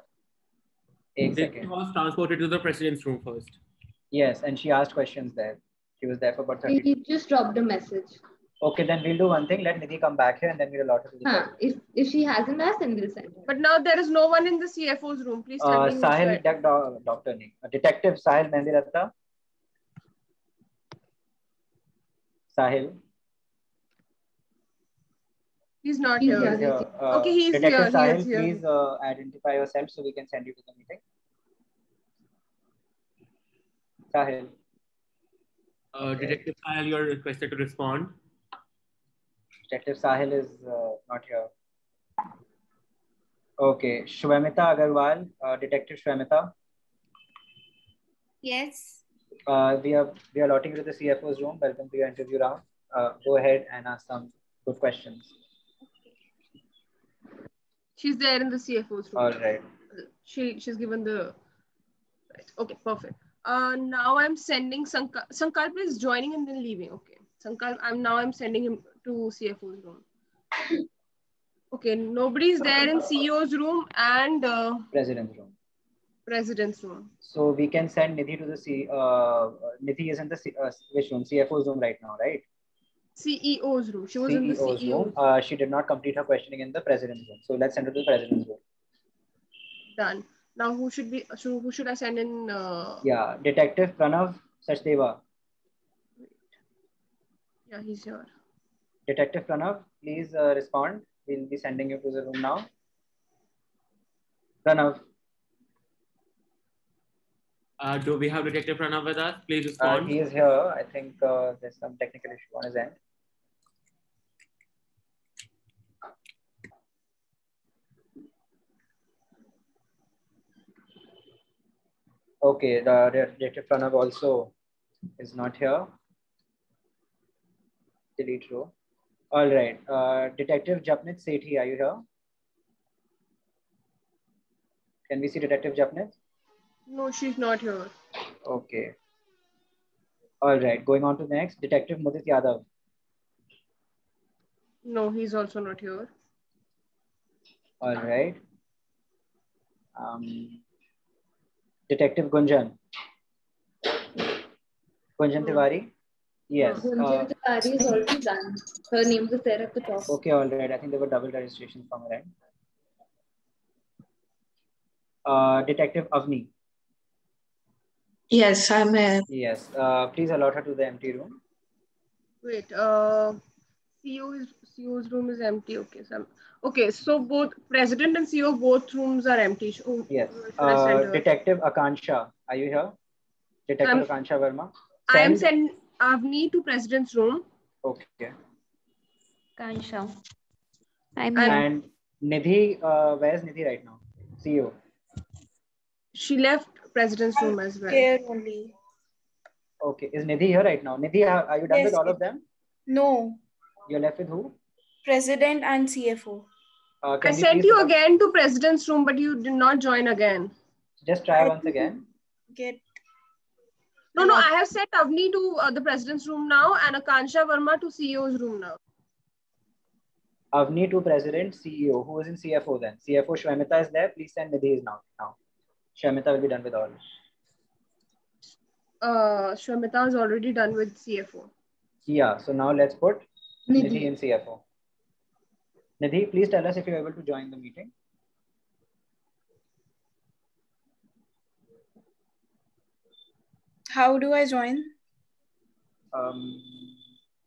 It was transported to the president's room first. Yes, and she asked questions there. She was there for about 30 He just dropped a message. Okay, then we'll do one thing. Let Nidhi come back here and then we'll allot her to the If she hasn't asked, then we'll send her. But now there is no one in the CFO's room. Please tell me who's Sahil, there. Doctor Nick. Detective Sahil Mendiratta. Sahil. He's not He's here. here. Okay, he's Detective here. Sahil, He is here. please identify yourself so we can send you to the meeting. Sahil. Detective Sahil, you're requested to respond. Detective Sahil is not here. Okay, Shwamita Agarwal, Detective Shwamita. Yes. We are allotting you to the CFO's room. Welcome to your interview round. Go ahead and ask some good questions. She's there in the CFO's room. All right. She's given the right. Okay, perfect. Now I'm sending Sankalp. Sankalp is joining and then leaving. Okay, Sankalp. I'm sending him to CFO's room. Okay, nobody's there in CEO's room and President's room. President's room. So we can send Nidhi to the Nidhi is in the which room? CFO's room right now, right? CEO's room. She was in the CEO's CEO's room. She did not complete her questioning in the president's room. So let's send her to the president's room. Done. Now who should I send in? Yeah, Detective Pranav Sachdeva. Yeah, he's here. Detective Pranav, please respond. We'll be sending you to the room now. Pranav. Do we have Detective Pranav with us? Please respond. He is here. I think there's some technical issue on his end. Okay, the Detective Pranav also is not here. Delete row. All right. Detective Japnit Sethi, are you here? Can we see Detective Japnit? No, she's not here. Okay. All right. Going on to the next. Detective Mudit Yadav. No, he's also not here. All right. Detective Gunjan. Gunjan Tiwari. Yes. Gunjan Tiwari is already done. Her name was there at the top. Okay, all right. I think there were double registrations from her end. Detective Avni. Yes, I'm here. Yes. Please allot her to the empty room. Wait. CEO's room is empty. Okay, so both president and CEO both rooms are empty. Yes. Detective Akansha, are you here? Detective Akansha Verma. I am sending Avni to president's room. Okay. Akansha. I'm here. And Nidhi, where's Nidhi right now? CEO. She left president's room as well. Here only. Okay. Is Nidhi here right now? Nidhi, are you done with all of them? No. You're left with who? President and CFO. I sent you again to president's room, but you did not join again. Just try once again. No, I have sent Avni to the president's room now and Akansha Verma to CEO's room now. Avni to president, CEO. Who is in CFO then? CFO Shwamita is there. Please send Nidhi now. Shwamita will be done with all. Shwamita is already done with CFO. Yeah, so now let's put Nidhi. Nidhi in CFO. Nidhi, please tell us if you're able to join the meeting. How do I join?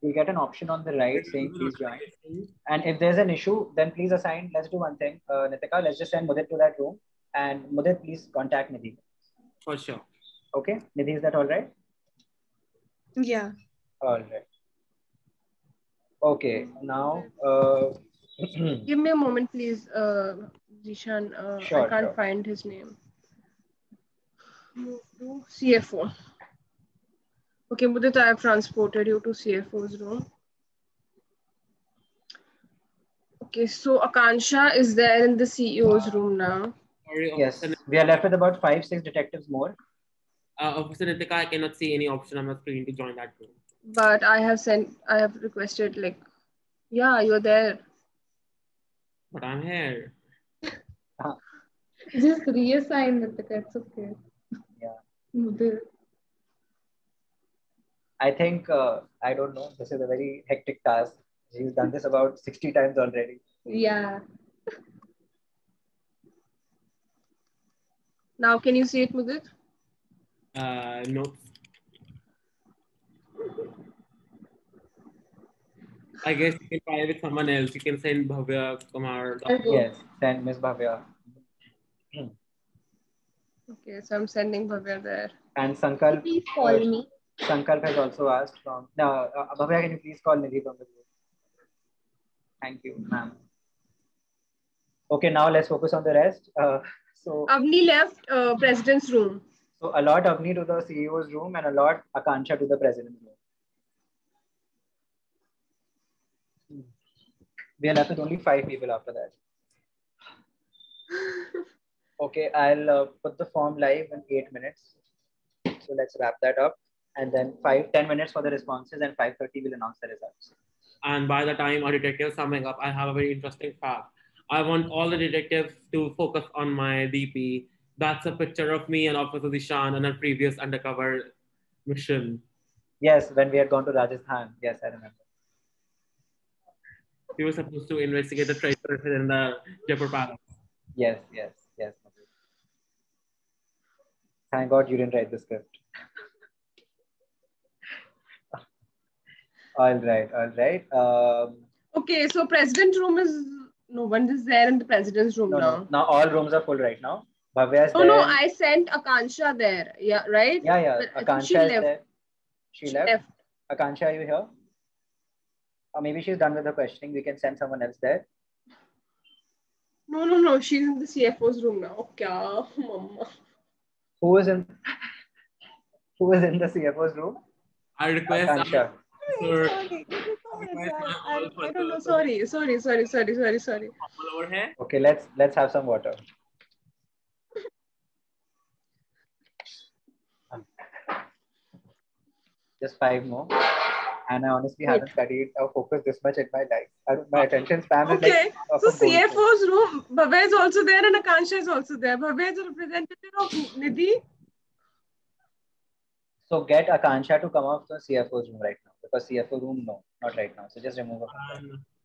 You'll get an option on the right saying please join. And if there's an issue, then please assign. Let's do one thing. Nitika, let's just send Mudit to that room. And Mudit, please contact Nidhi. For sure. Okay, Nidhi, is that all right? Yeah. All right. Okay, now. Give me a moment, please, Zishan. Sure, I can't sure. find his name. Move to CFO. Okay, Mudit, I have transported you to CFO's room. Okay, so Akansha is there in the CEO's room now. Sorry, Yes, we are left with about 5-6 detectives more. Officer Nitika, I cannot see any option on my screen to join that room. But I have requested, like, yeah, you're there. But I'm here. Just reassign Nitika, it's okay. Yeah. Mudit. I think, I don't know, this is a very hectic task. She's done this about 60 times already. Yeah. Now, can you see it, Mudit? No. I guess you can try with someone else. You can send Bhavya Kumar. Yes, send Miss Bhavya. Okay, so I'm sending Bhavya there. And Sankalp. Please call me. Sankalp has also asked from. No, Bhavya, can you please call Nidhi from the group? Thank you, ma'am. Okay, now let's focus on the rest. So Avni left president's room. So allot Avni to the CEO's room and allot Akansha to the president's room. We are left with only 5 people after that. Okay, I'll put the form live in 8 minutes. So let's wrap that up. And then 10 minutes for the responses and 5:30 we'll announce the results. And by the time our detectives summing up, I have a very interesting fact. I want all the detectives to focus on my DP. That's a picture of me and Officer Zishan on a previous undercover mission. Yes, when we had gone to Rajasthan. Yes, I remember. We were supposed to investigate the treasure in the Jaipur Palace. Yes. Thank God you didn't write the script. All right. Okay, so president's room is no one is there in the president's room now. No. Now all rooms are full right now. Bhavya is Oh there. no, I sent Akansha there. Yeah, right? Yeah. But Akansha is there. She left. Akansha, are you here? Or maybe she's done with the questioning. We can send someone else there. No. She's in the CFO's room now. Kya, mama? Who is in the CFO's room? I request Akansha. I don't know. Sorry. Over here. Okay, let's have some water. Just 5 more. And I honestly haven't studied or focused this much in my life. My attention span is okay. like So CFO's room, Bhavya is also there and Akansha is also there. Bhavya is a representative of Nidhi. So get Akansha to come out to the CFO's room right now. Because CFO room, no, not right now. So just remove her.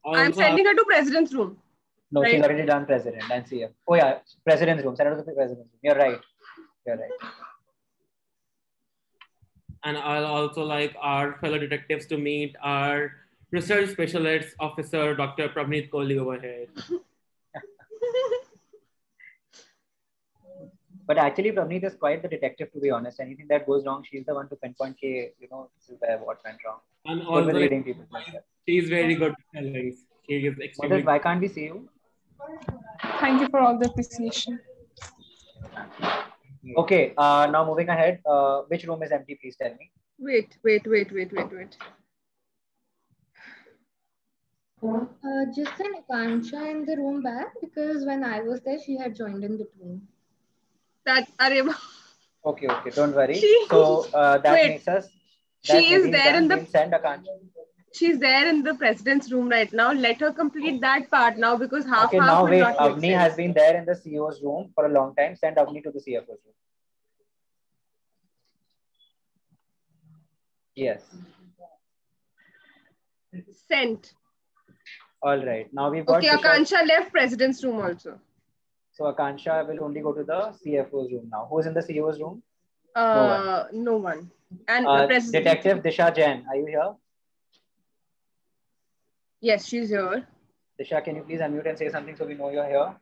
I'm sending her to president's room. No, right? she's already done president and CFO. Oh yeah, president's room. Send her to the president's room. You're right. And I'll also like our fellow detectives to meet our research specialist officer, Dr. Pravneet Kohli over here. But actually, Pravneet is quite the detective, to be honest. Anything that goes wrong, she's the one to pinpoint, this is where what went wrong. And also, with reading people. She's very good at telling. She is extremely. Why can't we see you? Thank you for all the appreciation. Okay, now moving ahead. Which room is empty? Please tell me. Wait. Just send Akansha in the room back because when I was there, she had joined in between. Okay, don't worry. That makes us. She is there in the. We'll send Akansha. She's there in the president's room right now. Let her complete that part now because half. Okay, now wait. Avni has been there in the CEO's room for a long time. Send Avni to the CFO's room. Yes. Sent. All right. Now we've got Okay, Akansha left president's room also. So Akansha will only go to the CFO's room now. Who's in the CEO's room? No one. And Detective Disha Jain, are you here? Yes, she's here. Disha, can you please unmute and say something so we know you're here?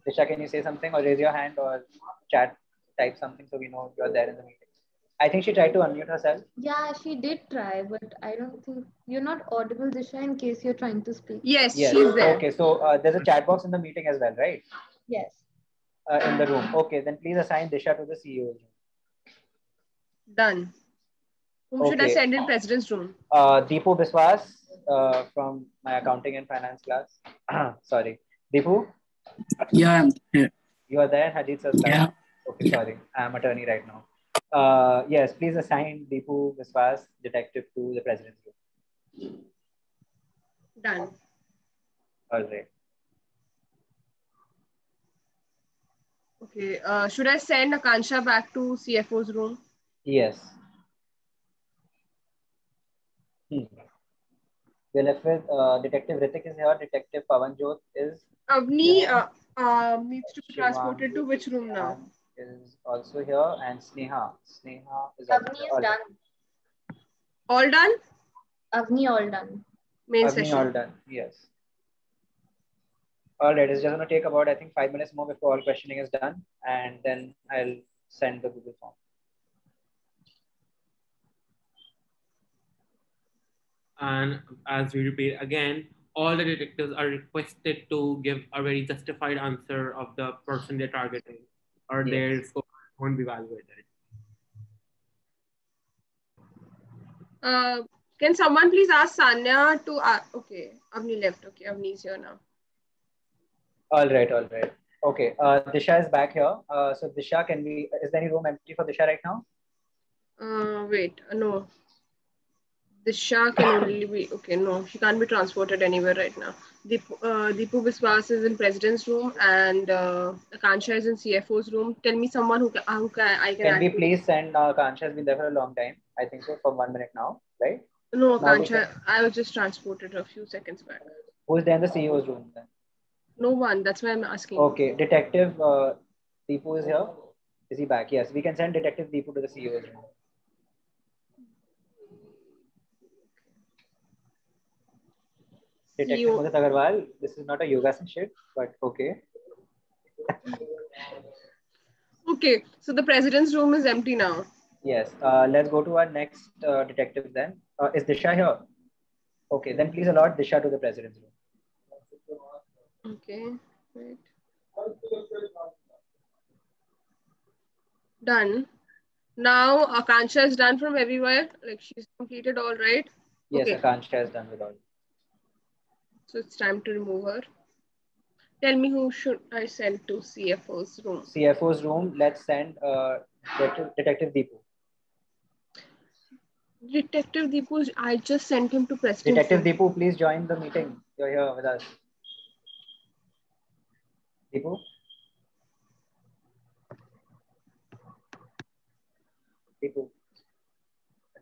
Disha, can you say something or raise your hand or chat, type something so we know you're there in the meeting? I think she tried to unmute herself. Yeah, she did try, but I don't think you're not audible, Disha, in case you're trying to speak. Yes, she's there. Okay, so there's a chat box in the meeting as well, right? Yes. In the room. Okay, then please assign Disha to the CEO's room. Done. Whom should I send in president's room? Deepu Biswas from my accounting and finance class. Sorry. Deepu? Yeah, I'm here. You are there, Hajit sir's class? Yeah. Okay, sorry. I'm attorney right now. Yes, please assign Deepu Biswas, detective, to the president's room. Done. All right. Okay. Should I send Akansha back to CFO's room? Yes. We're left with Detective Ritik is here. Detective Pavan Jyot is. Avni needs to be transported to which room now? Is also here, and Sneha. Sneha is Avni is done. All done? Avni all done. Main Avni session. all done. Yes. All right. It's just going to take about, I think, 5 minutes more before all questioning is done, and then I'll send the Google form. And as we repeat again, all the detectives are requested to give a very justified answer of the person they're targeting, or their score won't be evaluated. Can someone please ask Sanya to... okay, Avni left. Okay, Avni is here now. All right, all right. Okay, Disha is back here. So Disha, is there any room empty for Disha right now? Wait, no. Disha can only be, okay, no, she can't be transported anywhere right now. Deepu Biswas is in president's room and Akansha is in CFO's room. Tell me someone who I can Can we add please send, Akansha has been there for a long time. I think so, for 1 minute now, right? No, Akansha, I was just transported a few seconds back. Who's there in the CEO's room then? No one, that's why I'm asking. Okay, Detective Deepu is here. Is he back? Yes, we can send Detective Deepu to the CEO's room. Detective Mudit Agarwal, this is not a yoga session, but okay. Okay, so the president's room is empty now. Yes, let's go to our next detective then. Is Disha here? Okay, then please allot Disha to the president's room. Okay, wait. Done. Now Akansha is done from everywhere. Like she's completed all right. Yes, okay. Akansha is done with all. So it's time to remove her. Tell me who should I send to CFO's room? CFO's room, let's send Detective Deepu. Detective Deepu, I just sent him to President. Detective Deepu, please join the meeting. You're here with us. Deepu? Deepu.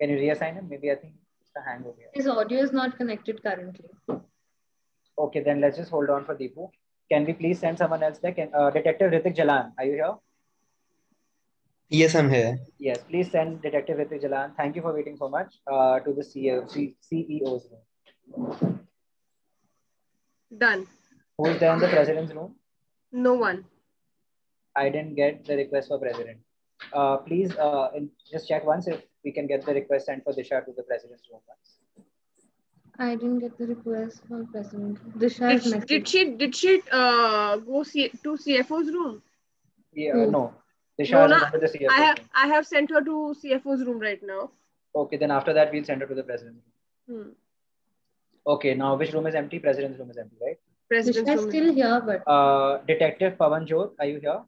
Can you reassign him? Maybe I think it's a hang over here. His audio is not connected currently. Okay, then let's just hold on for Deepu. Can we please send someone else there? Detective Ritik Jalan, are you here? Yes, I'm here. Yes, please send Detective Ritik Jalan. Thank you for waiting so much. To the CEO's room. Done. Who is there in the president's room? No one. I didn't get the request for president. Please just check once if we can get the request sent for Disha to the president's room once. I didn't get the request for president. Disha did she go to CFO's room? Yeah, no. Disha has gone to the CFO's room. I have sent her to CFO's room right now. Okay, then after that we'll send her to the president's room. Okay, now which room is empty? President's room is empty, right? President's room is still here, but Detective Pavan Jyot, are you here?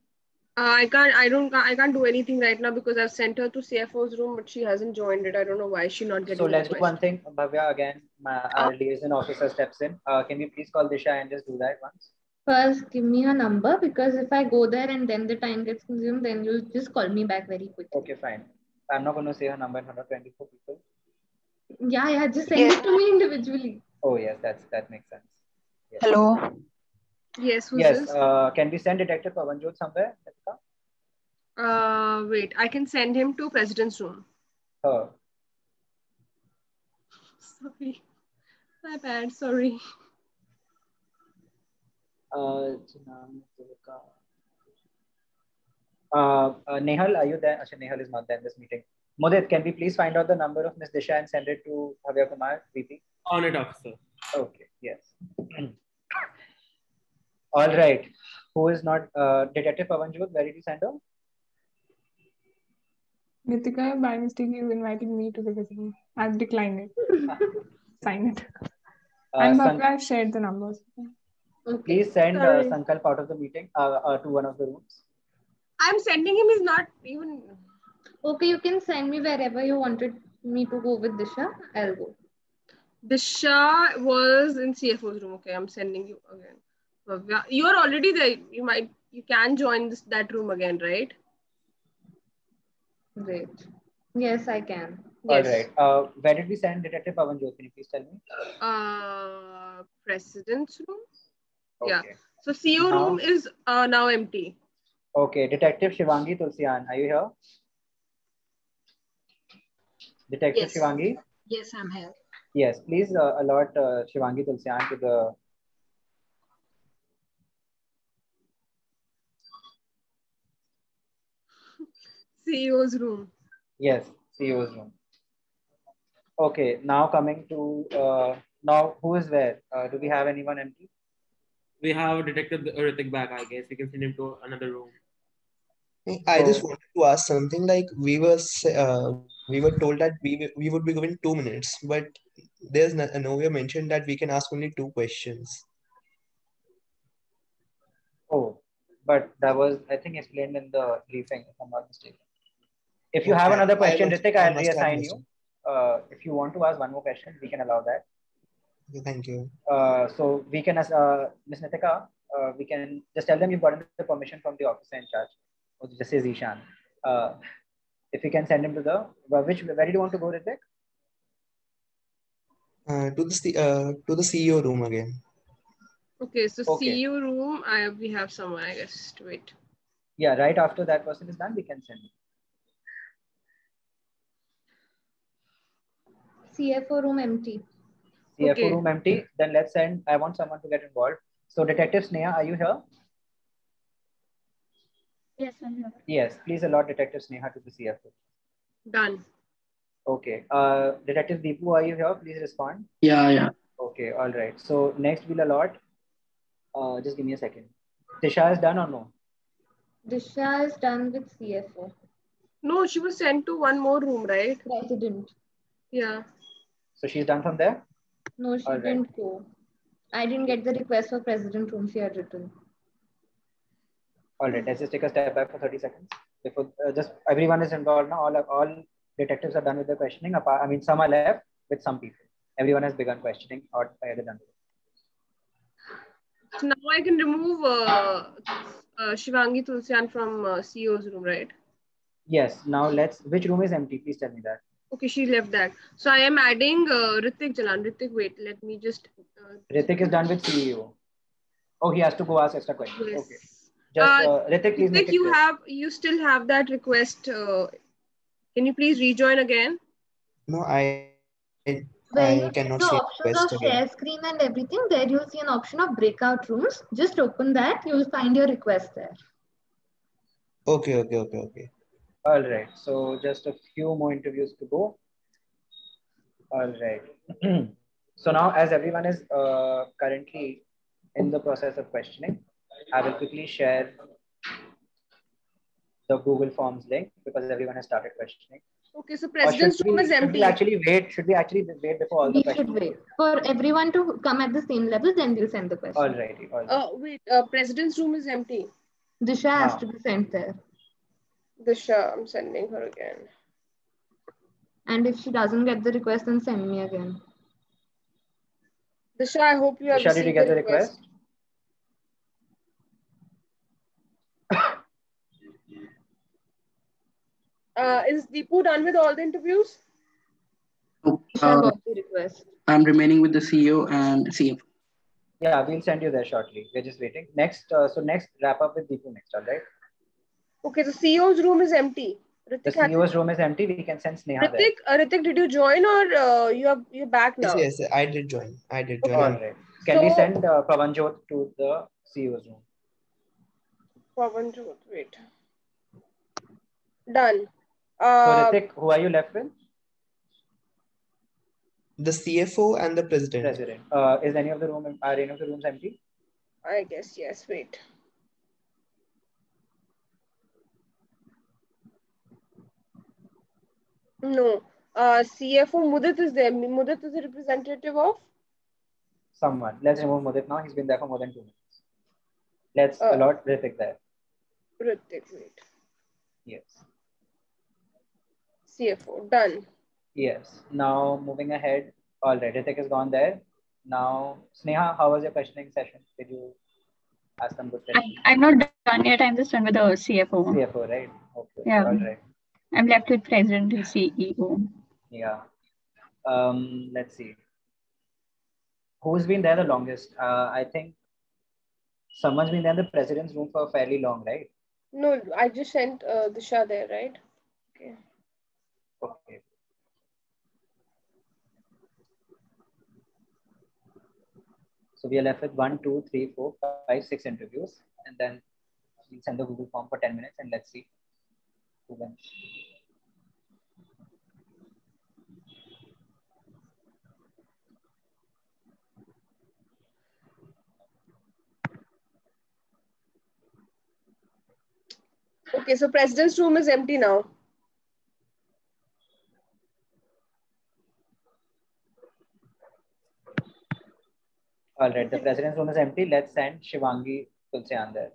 I can't do anything right now because I've sent her to CFO's room, but she hasn't joined it. I don't know why she's not getting. So let's do one thing. Bhavya, again, our liaison officer steps in. Can we please call Disha and just do that once? First, give me her number because if I go there and then the time gets consumed, then you'll just call me back very quickly. Okay, fine. I'm not going to say her number in 124 people. Yeah, just send it to me individually. Oh yes, that makes sense. Yes. Hello. Yes, who's Yes. this? Can we send Detective Pavanjot somewhere? Wait, I can send him to President's room. Sorry. My bad, sorry. Nehal, are you there? Actually, Nehal is not there in this meeting. Mudit, can we please find out the number of Miss Disha and send it to Bhavya Kumar, VP? On it, officer. Okay, yes. All right. Who is not Detective Pavanjot? Where did you send her? Nitika, by mistake, you invited me to the visit. I've declined it. Sign it. And Bhavya, I've shared the numbers. Okay. Please send Sankalp out of the meeting to one of the rooms. I'm sending him. He's not even. Okay, you can send me wherever you wanted me to go with Disha. I'll go. Disha was in CFO's room. Okay, I'm sending you again. Bhavya, you are already there. You can join that room again, right? Great. Yes, I can. Yes. All right. Where did we send Detective Pavanjot? Can you please tell me? President's room. Okay. Yeah. So CEO room is now empty. Okay. Detective Shivangi Tulsian, are you here? Detective Yes. Shivangi? Yes, I'm here. Yes. Please allot Shivangi Tulsian to the CEO's room. Yes, CEO's room. Okay, now coming to now who is where? Do we have anyone empty? We have Detective Ritik back, I guess. We can send him to another room. I just wanted to ask something. Like we were told that we would be given 2 minutes, but there's nowhere mentioned that we can ask only 2 questions. Oh, but that was, I think, explained in the briefing, if I'm not mistaken. If you have another question, Ritik, I'll reassign you. If you want to ask one more question, we can allow that. Okay, thank you. So we can, Ms. Nitika, we can just tell them you've gotten the permission from the officer in charge, or just say Zishan. If you can send him to the, where do you want to go, Ritik? To the CEO room again. Okay, so CEO room, we have someone, I guess, to wait. Yeah, right after that person is done, we can send him. CFO room empty. CFO room empty. Then let's send. I want someone to get involved. So, Detective Sneha, are you here? Yes, I'm here. Yes, please allot Detective Sneha to the CFO. Done. Okay. Detective Deepu, are you here? Please respond. Yeah. Okay. All right. So next we'll allot. Just give me a second. Disha is done or no? Disha is done with CFO. No, she was sent to one more room, right? President. Yeah. So she's done from there? No, she didn't go. I didn't get the request for president room she had written. All right, let's just take a step back for 30 seconds. Before just everyone is involved now. All detectives are done with the questioning. I mean, some are left with some people. Everyone has begun questioning or either done. So now I can remove Shivangi Tulsian from CEO's room, right? Yes. Now which room is empty? Please tell me that. Okay, she left that. So I am adding Ritik Jalan. Ritik, wait, let me just. Ritik is done with CEO. Oh, he has to go ask extra questions. Yes. Okay. Just Ritik, please make it clear. You still have that request. Can you please rejoin again? No, I When you cannot see the see options of share screen and everything, there you'll see an option of breakout rooms. Just open that. You'll find your request there. Okay. All right. So just a few more interviews to go. All right. So now, as everyone is currently in the process of questioning, I will quickly share the Google Forms link because everyone has started questioning. Okay, so president's room is empty. Should we actually wait before all the questions? We should wait for everyone to come at the same level, then we'll send the question. All right. Wait, president's room is empty. Disha has to be sent there. Disha, I'm sending her again. And if she doesn't get the request, then send me again. Disha, I hope you have Disha, did you get the request? Is Deepu done with all the interviews? Isha got the request. I'm remaining with the CEO and CFO. Yeah, we'll send you there shortly. We're just waiting. Next, so next, wrap up with Deepu next, all right? Okay, the CEO's room is empty. The Ritik has CEO's room is empty. We can send Sneha there. Ritik, did you join or you're back now? Yes, I did join. I did join. All right. Can we send Pavanjot to the CEO's room? Pavanjot, wait. Done. So Ritik, who are you left with? The CFO and the president. Is any of the room? Are any of the rooms empty? I guess yes. Wait. No. CFO Mudit is there. Mudit is a representative of someone. Let's remove Mudit now. He's been there for more than 2 minutes. Let's allot Ritik there. Ritik, wait. Yes. CFO, done. Yes. Now moving ahead. All right. Ritik has gone there. Now, Sneha, how was your questioning session? Did you ask them good questions? I'm not done yet. I'm just done with the CFO. CFO, right? Okay. Yeah. All right. I'm left with president and CEO. Yeah. Let's see. Who's been there the longest? I think someone's been there in the president's room for fairly long, right? No, I just sent Disha there, right? Okay. Okay. So we are left with 1, 2, 3, 4, 5, 6 interviews, and then we'll send the Google form for 10 minutes, and let's see who wins. Okay, so president's room is empty now. All right, the president's room is empty. Let's send Shivangi Tulsian there.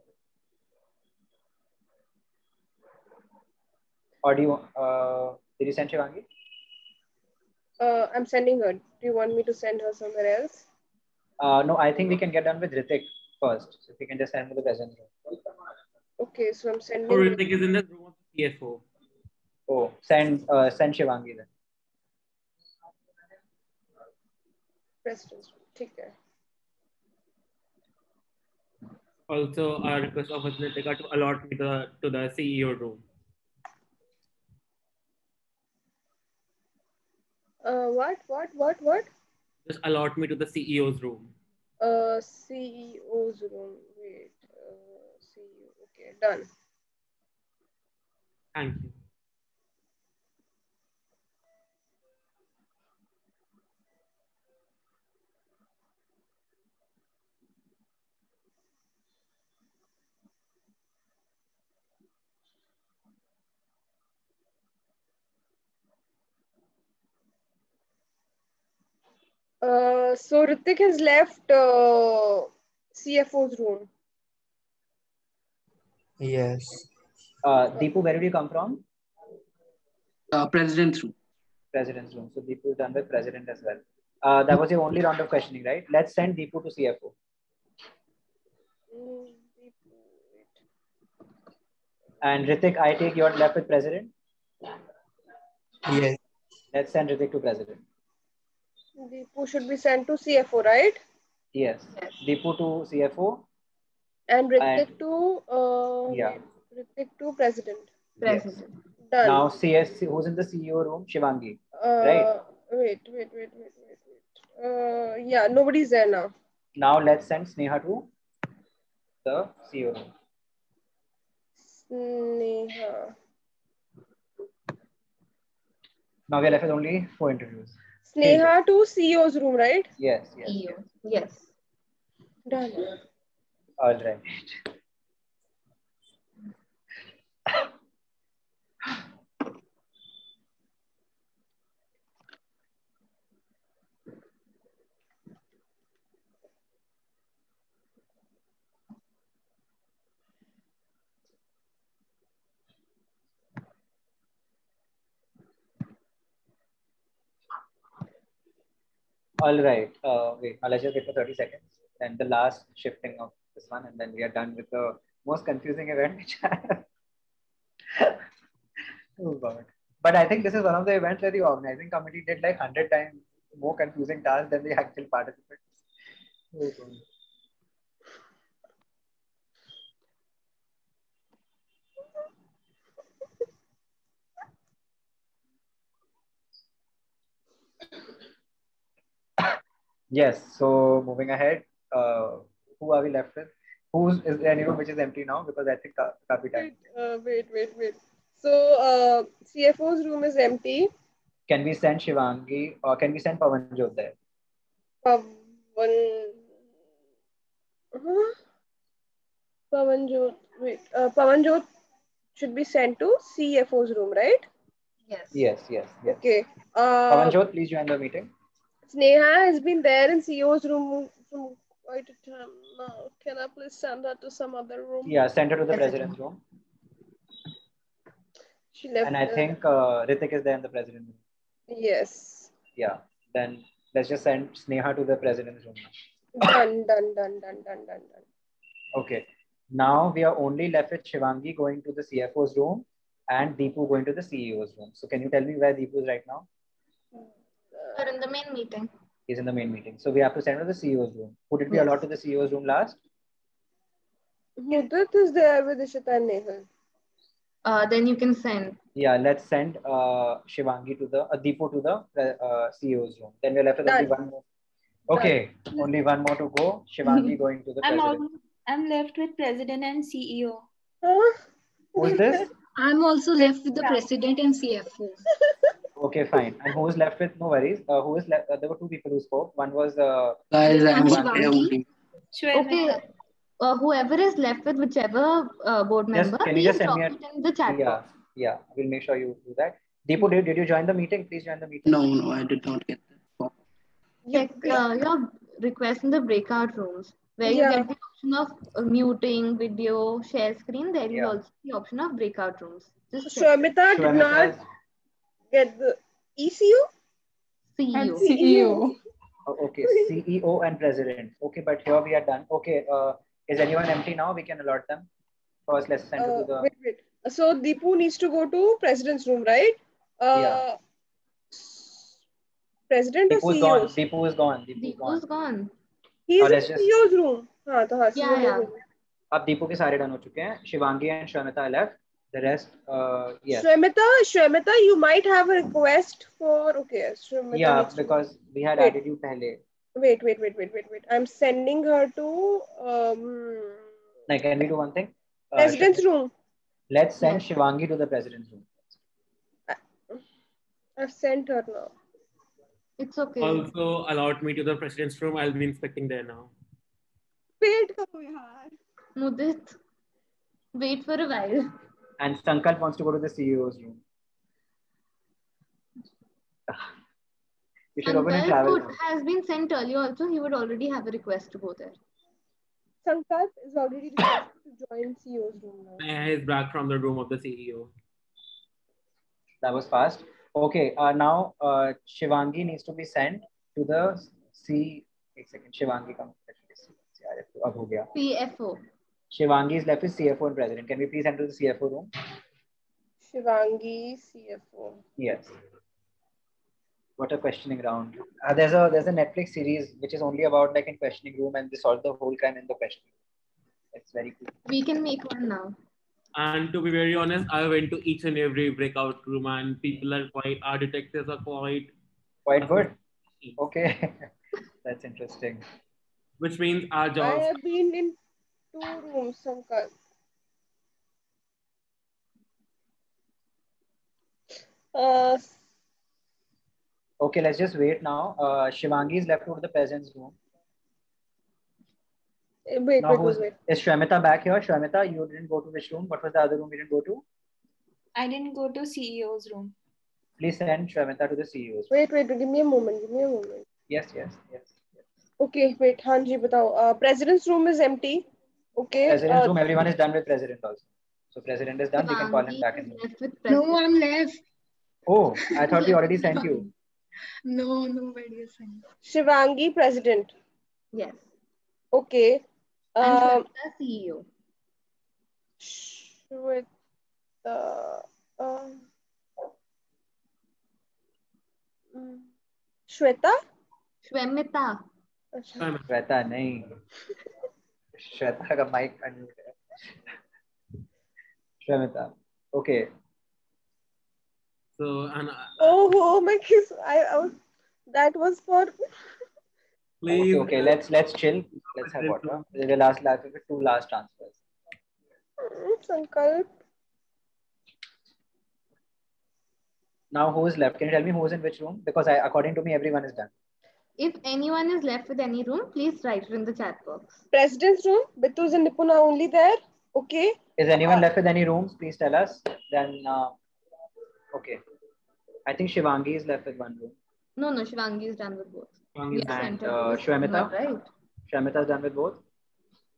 Or do you, did you send Shivangi? I'm sending her. Do you want me to send her somewhere else? No, I think we can get done with Ritik first. So if we can just send him to the president's room. Okay, so I'm sending. Or Ritik is in the room of the CFO. Oh, send Shivangi then. President's room. Take care. Also, a request of Ritika to allot me to the CEO room. What? Just allot me to the CEO's room. CEO's room. Wait. CEO. Okay, done. Thank you. So Ritik has left CFO's room. Yes. Deepu, where did you come from? President's room. President's room. So Deepu is done with president as well. That was your only round of questioning, right? Let's send Deepu to CFO. And Ritik, I take you're left with president? Yes. Let's send Ritik to president. Deepu should be sent to CFO, right? Yes. Deepu to CFO. And Ritik to yeah. Ritik to president. Yes. Done. Now CSC, who's in the CEO room? Shivangi. Right. Wait. Yeah, nobody's there now. Now let's send Sneha to the CEO room. Sneha. Now we're left with only 4 interviews. Sneha to CEO's room, right? Yes. CEO. Yes. Done. All right. All right. Wait, I'll just wait for 30 seconds. And the last shifting of this one, and then we are done with the most confusing event which I have Oh God. But I think this is one of the events where the organizing committee did like 100 times more confusing tasks than the actual participants. Oh God. Yes, so moving ahead, who are we left with? Is there any room which is empty now? Because I think Kapi time. Wait. So CFO's room is empty. Can we send Shivangi or can we send Pavanjot there? Pavanjot should be sent to CFO's room, right? Yes. Okay. Pavanjot, please join the meeting. Sneha has been there in CEO's room from quite a time now. Can I please send her to some other room? Yeah, send her to the president's room. She left. And I think Ritik is there in the president's room. Yes. Yeah. Then let's just send Sneha to the president's room. Done. Okay. Now we are only left with Shivangi going to the CFO's room and Deepu going to the CEO's room. So can you tell me where Deepu is right now? We're in the main meeting. He's in the main meeting. So we have to send her to the CEO's room. Who did we allot to the CEO's room last? Mudit is there with Ishita and Nehal. Then you can send. Yeah, let's send Shivangi to the Deepu to the CEO's room. Then we're left with only one more. Okay, only one more to go. Shivangi going to the president. I'm left with president and CEO. Who's this? I'm also left with the president and CFO. Okay, fine. And who is left with? No worries. Who is left? There were two people who spoke. One was Guys, I'm Shivangi. Okay. Whoever is left with whichever board member, Can you just send drop me it in the chat box. Yeah. We'll make sure you do that. Deepu, did you join the meeting? Please join the meeting. No, I did not get that. Check your request in the breakout rooms where you get the option of muting video, share screen. There is also the option of breakout rooms. Just Shramita did not get the ECU? CEO. Oh, okay, CEO and president. Okay, but here we are done. Okay, is anyone empty now? We can allot them. First, let's send it to the... Wait. So Deepu needs to go to president's room, right? President or CEO? Deepu is gone. Deepu is gone. He is in CEO's room. Yeah. अब दीपू के सारे done हो चुके हैं. Shivangi and Shramita are left. The rest, yes. Shramita, you might have a request for Shramita. Yeah, because we had added you pehle. Wait. I'm sending her to Like, can we do one thing? President's room. Let's send Shivangi to the president's room. I've sent her now. It's okay. Also allowed me to the president's room. I'll be inspecting there now. Wait, Mudit, wait for a while. And Sankalp wants to go to the CEO's room. You should open a travel. Has been sent earlier also. He would already have a request to go there. Sankalp is already requested to join CEO's room now. He's back from the room of the CEO. That was fast. Okay, now Shivangi needs to be sent to the Shivangi comes. CFO. Shivangi is left with CFO and president. Can we please enter the CFO room? Shivangi, CFO. Yes. What a questioning round. There's a Netflix series which is only about like in questioning room and they solve the whole crime in the questioning room. It's very cool. We can make one now. And to be very honest, I went to each and every breakout room and people are our detectives are quite good. Okay. That's interesting. Which means our job. I have been in 2 rooms, Sankalp. Okay, let's just wait now. Shivangi is left to the president's room. Wait. Is Shramita back here? Shramita, you didn't go to which room? What was the other room you didn't go to? I didn't go to CEO's room. Please send Shramita to the CEO's room. Wait. Give me a moment. Yes. Okay, wait. Hanji, batao. President's room is empty. Okay. President's room, everyone is done with president also. So president is done. We can call him back in. No, I'm left. Oh, I thought we already sent you. No, nobody is sent. Shivangi, president. Yes. Okay. And CEO. With Shweta? Shwemita. Shweta नहीं, श्वेता का mic unmute है. Shwemita. Okay. So, and oh my kiss. That was for. Please. Okay. Let's chill. Let's have water. The last 2 last transfers. Sankalp. Now who is left? Can you tell me who is in which room? Because according to me, everyone is done. If anyone is left with any room, please write it in the chat box. President's room. Bitus and Nipun are only there. Okay. Is anyone left with any rooms? Please tell us. Then, okay. I think Shivangi is left with 1 room. No, Shivangi is done with both. And Shwemita? Right. Shwemita is done with both?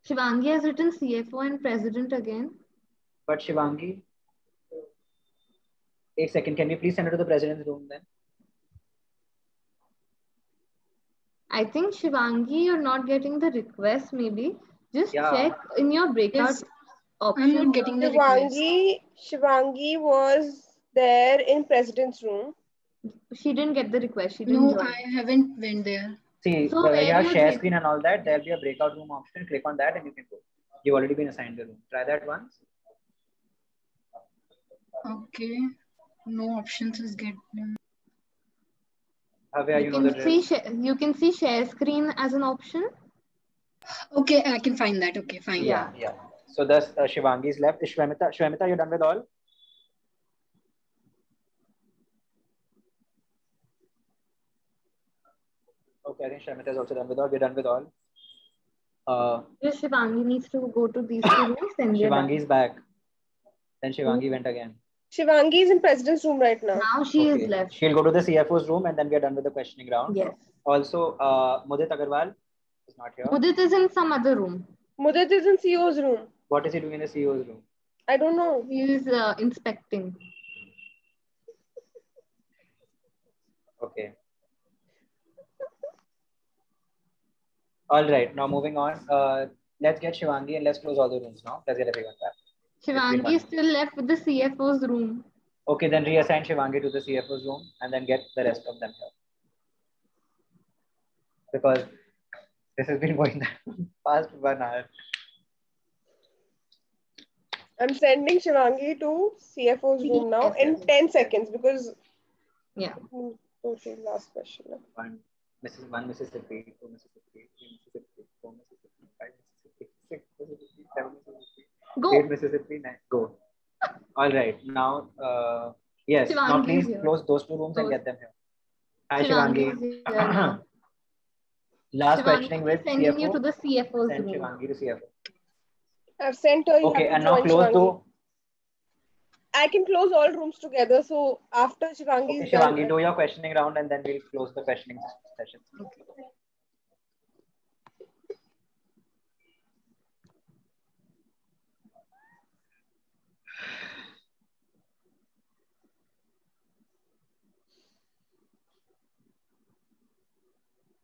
Shivangi has written CFO and president again. But Shivangi? A second. Can we please send her to the president's room then? I think Shivangi, you're not getting the request maybe. Just check in your breakout option. I'm not getting the request. Shivangi was there in president's room. She didn't get the request. She didn't join. I haven't went there. See, So where you have share screen and all that, there'll be a breakout room option. Click on that and you can go. You've already been assigned the room. Try that once. Okay. No options is getting. Havya, you know the drill. You can see share screen as an option. Okay, I can find that. Okay, fine. Yeah. So thus Shivangi is left. Is Shwemita, you're done with all? Okay, I think Shwemita is also done with all. We're done with all. Just Shivangi needs to go to these 2 rooms. Shivangi is back. Then Shivangi went again. Shivangi is in president's room right now. Now she is left. She'll go to the CFO's room and then we are done with the questioning round. Yes. Also, Mudit Agarwal is not here. Mudit is in some other room. Mudit is in CEO's room. What is he doing in the CEO's room? I don't know. He is inspecting. Okay. All right. Now moving on. Let's get Shivangi and let's close all the rooms now. Let's get everyone back. Shivangi is still left with the CFO's room. Okay, then reassign Shivangi to the CFO's room and then get the rest of them here. Because this has been going past 1 hour. I'm sending Shivangi to CFO's room now in 10 seconds because. Yeah. Okay, last question. 1 Mississippi, 2 Mississippi, 3 Mississippi, 4 Mississippi, 5 Mississippi, 6 Mississippi, 7 Mississippi. Go. 8 Mississippi, 9. Go. All right. Now, yes. Now please close those 2 rooms and get them here. Hi, Shivangi. Last questioning with sending CFO. You to the CFO's Send room. Shivangi to CFO. I've sent her. Okay, and now close the. I can close all rooms together. So after Shivangi is Shivangi, done. do your questioning round and then we'll close the questioning session. Okay.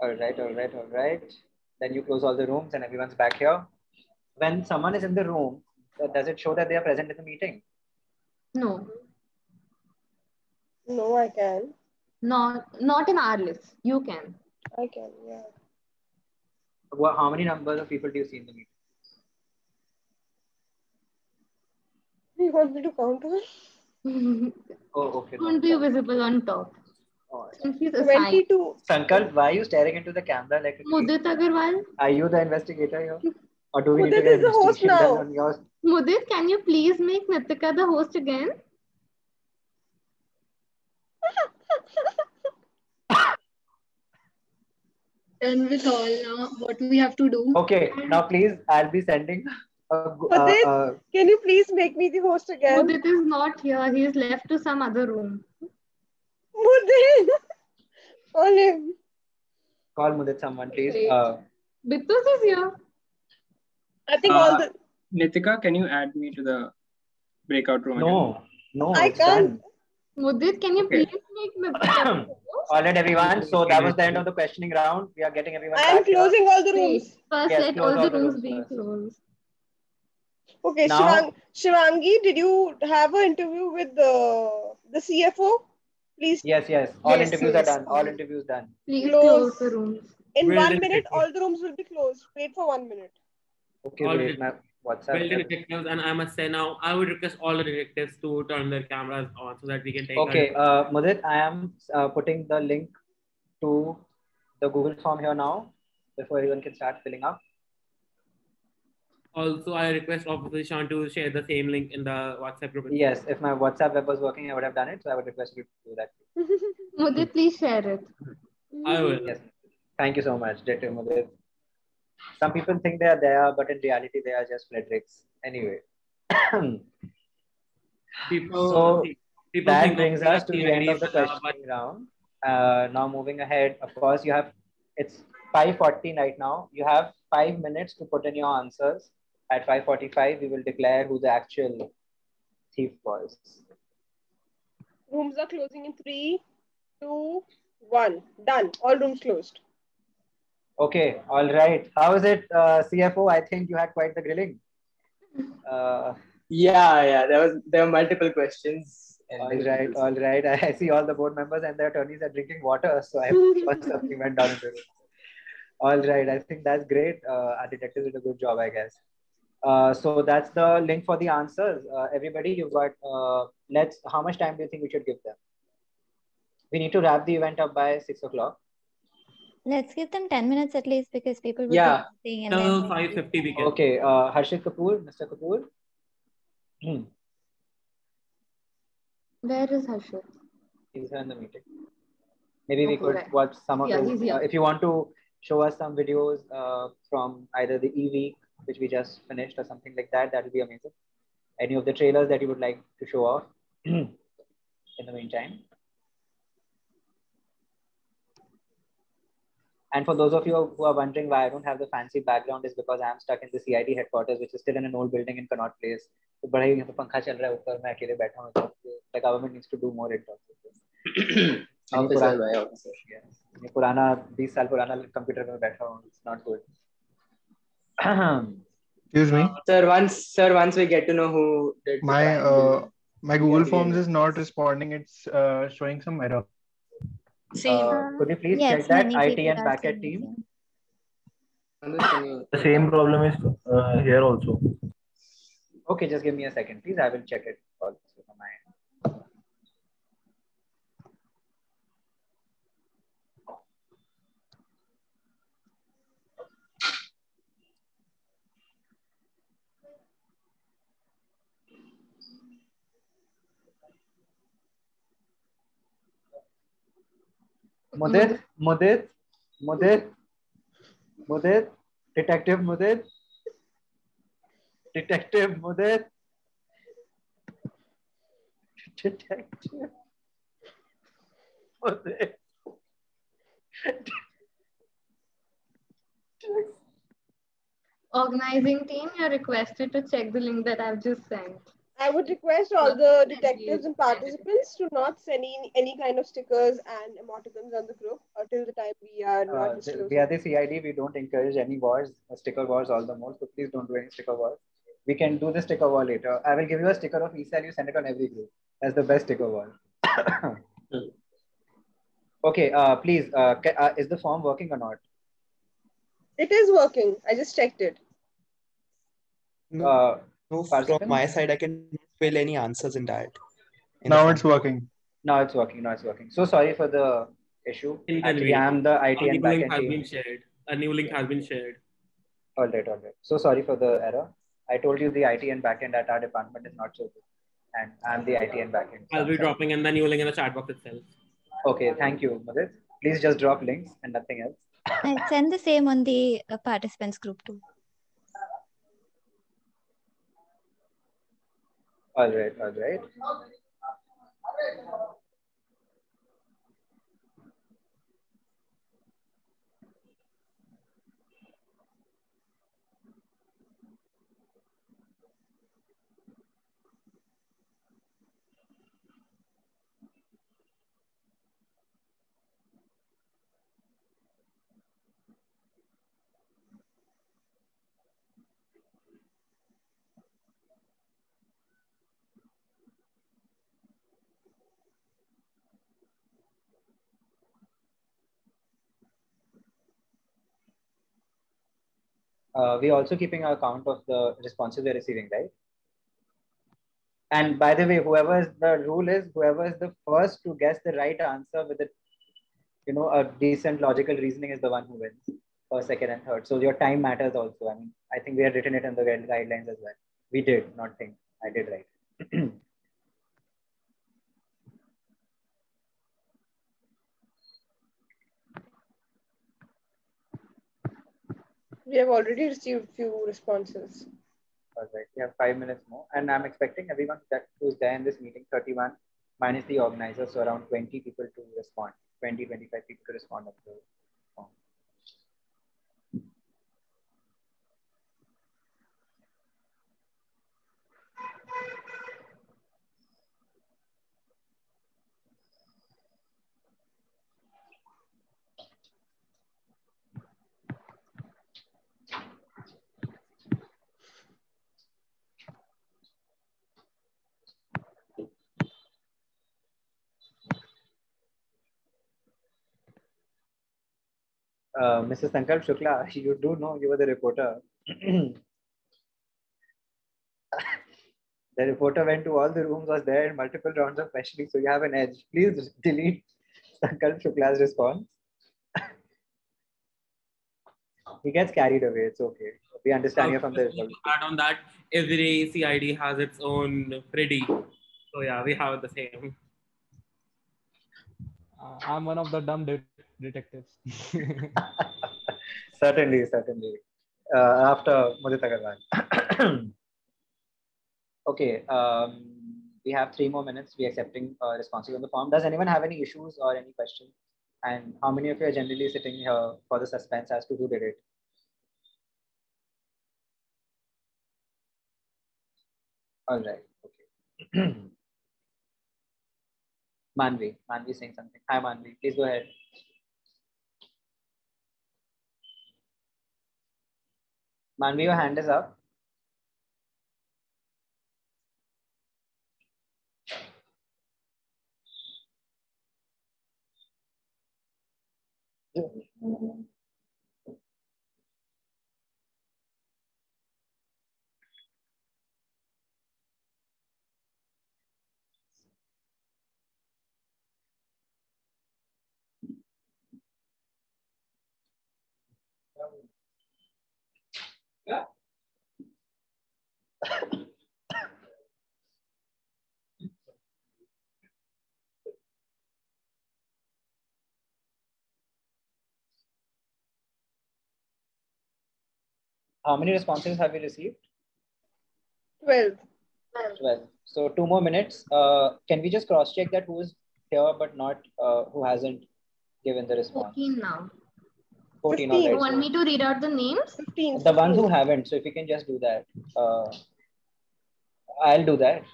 All right. Then you close all the rooms and everyone's back here. When someone is in the room, does it show that they are present in the meeting? No. No, I can. Not in our list. You can. I can, yeah. How many numbers of people do you see in the meeting? You want me to count on? Oh, okay. Won't be visible on top. Oh, Since he's assigned. 22. Sankalp, why are you staring into the camera like a Mudit Agarwal. Are you the investigator here? Or do we Mudit need to get is the host investigation done now. on yours? Mudit, can you please make Nitika the host again? Done with all now. What do we have to do? Okay, now please, I'll be sending. Mudit, can you please make me the host again? Mudit is not here. He is left to some other room. Mudit! Call him. Call Mudit someone, please. Bitus is here. I think all the... Nitika, can you add me to the breakout room? No, I can't. Mudit, can you please make Nitika? All right, everyone. So that was the end of the questioning round. We are getting everyone I am back here. closing all the rooms. First, Yes, let close all the all the rooms rooms be first. closed. Okay, Now- Shivangi, did you have an interview with the CFO? Please. Yes, yes. All Yes, interviews yes. are done. All interviews done. Please Close. close the rooms. In Well 1 done, minute, detectives. all the rooms will be closed. Wait for 1 minute. Okay, All wait. My WhatsApp. Well done, detectives. And I must say now, I would request all the detectives to turn their cameras on so that we can take Okay, Mudit, I am putting the link to the Google form here now before everyone can start filling up. Also, I request Officer Sean to share the same link in the WhatsApp group. Yes, if my WhatsApp web was working, I would have done it. So I would request you to do that. Mudit, please share it. I will. Yes. Thank you so much, Detective Mudit. Some people think they are there, but in reality, they are just Fredericks. Anyway. So that brings us to the end of the questioning round. Now moving ahead, of course, it's 5:40 right now. You have 5 minutes to put in your answers. At 5:45, we will declare who the actual thief was. Rooms are closing in 3, 2, 1. Done. All rooms closed. Okay, all right. How is it, CFO? I think you had quite the grilling. Yeah. There were multiple questions. All right. I see all the board members and the attorneys are drinking water, so I thought something went down in the room. All right, I think that's great. Our detectives did a good job, I guess. So that's the link for the answers. Everybody, you've got. How much time do you think we should give them? We need to wrap the event up by 6 o'clock. Let's give them 10 minutes at least because people will be and Till then 5:50 we can. Okay, Harshit Kapoor, Mr. Kapoor. Where is Harshit? He's in the meeting. Maybe we could watch some of he's here. if you want to show us some videos from either the E-Week, which we just finished, or something like that, that would be amazing. Any of the trailers that you would like to show off in the meantime. And for those of you who are wondering why I don't have the fancy background, is because I am stuck in the CID headquarters, which is still in an old building in Connaught Place. So the government needs to do more in terms of this. पुराना 20 साल पुराना computer में बैठा हूँ. It's not good. Excuse me. Sir, once we get to know who did my Google Forms is not responding. It's showing some error. Could you please check that IT and backend team? The same problem is here also. Okay, just give me a second, please. I will check it also from my end. Mudit, Detective Mudit. Detective Mudit. Detective Mudit. Organizing team, you're requested to check the link that I've just sent. I would request all the detectives and participants to not send in any kind of stickers and emoticons on the group until the time we are not disclosing. We are the CID. We don't encourage any wars, sticker wars, all the more. So please don't do any sticker wars. We can do the sticker war later. I will give you a sticker of ESAL. You send it on every group. That's the best sticker war. Okay, please. Is the form working or not? It is working. I just checked it. No, from my side, I can fill any answers in that. Now it's working. Now it's working. So sorry for the issue. Actually, I am the IT and backend team. A new link has been shared. All right. So sorry for the error. I told you the IT and backend at our department is not so good. And I'm the IT and backend. I'll be dropping in the new link in the chat box itself. Okay, thank you, Mudit. Please just drop links and nothing else. I'll send the same on the participants group too. All right. we're also keeping a count of the responses we're receiving, right? And by the way, whoever is the first to guess the right answer with a decent logical reasoning is the one who wins. First, second, and third. So your time matters also. I mean, I think we had written it in the guidelines as well. We did, not think. I did right. We have already received few responses. All right, we have 5 minutes more, and I'm expecting everyone who's there in this meeting, 31 minus the organizer, so around 20 people to respond, 20, 25 people to respond up to the form. Mrs. Sankalp Shukla, you do know you were the reporter. The reporter went to all the rooms, was there in multiple rounds of questioning, so you have an edge. Please delete Sankalp Shukla's response. He gets carried away, it's okay. We understand you from the result. Add on that, every CID has its own Freddy. So yeah, we have the same. I'm one of the dumb detectives. Certainly. After Mudit Agarwal. Okay, we have 3 more minutes. We're accepting responses on the form. Does anyone have any issues or any questions? And how many of you are generally sitting here for the suspense as to who did it? All right, okay. Manvi saying something. Hi Manvi, please go ahead. Manvi, your hand is up. Yeah. How many responses have we received? 12. So 2 more minutes. Can we just cross check that who is here but not who hasn't given the response? 14 now. 14. 15. All right, You want me to read out the names? 15. The ones who haven't. So if you can just do that. I'll do that.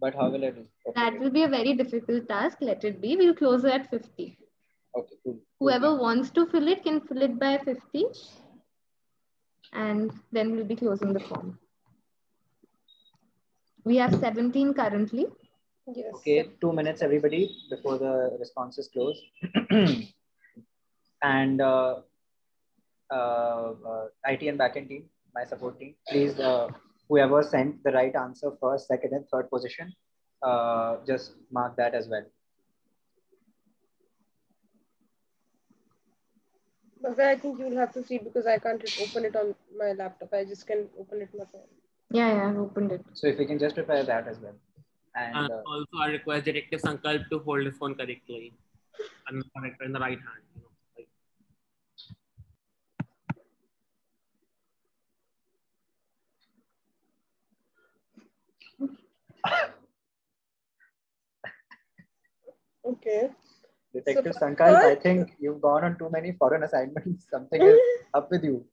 But how will I do? Okay. That will be a very difficult task. Let it be. We'll close it at 50. Okay, cool. Whoever wants to fill it can fill it by 50. And then we'll be closing the form. We have 17 currently. Yes. Okay, 2 minutes everybody before the responses close. And IT and backend team, my support team, please, whoever sent the right answer first, second, and third position, just mark that as well. But I think you'll have to see because I can't open it on my laptop. I just can open it on my phone. Yeah, I've opened it. So if we can just prepare that as well. And also, I request Detective Sankalp to hold his phone correctly and correct in the right hand. You know, like. Okay. Detective Sankalp, I think you've gone on too many foreign assignments. Something is up with you.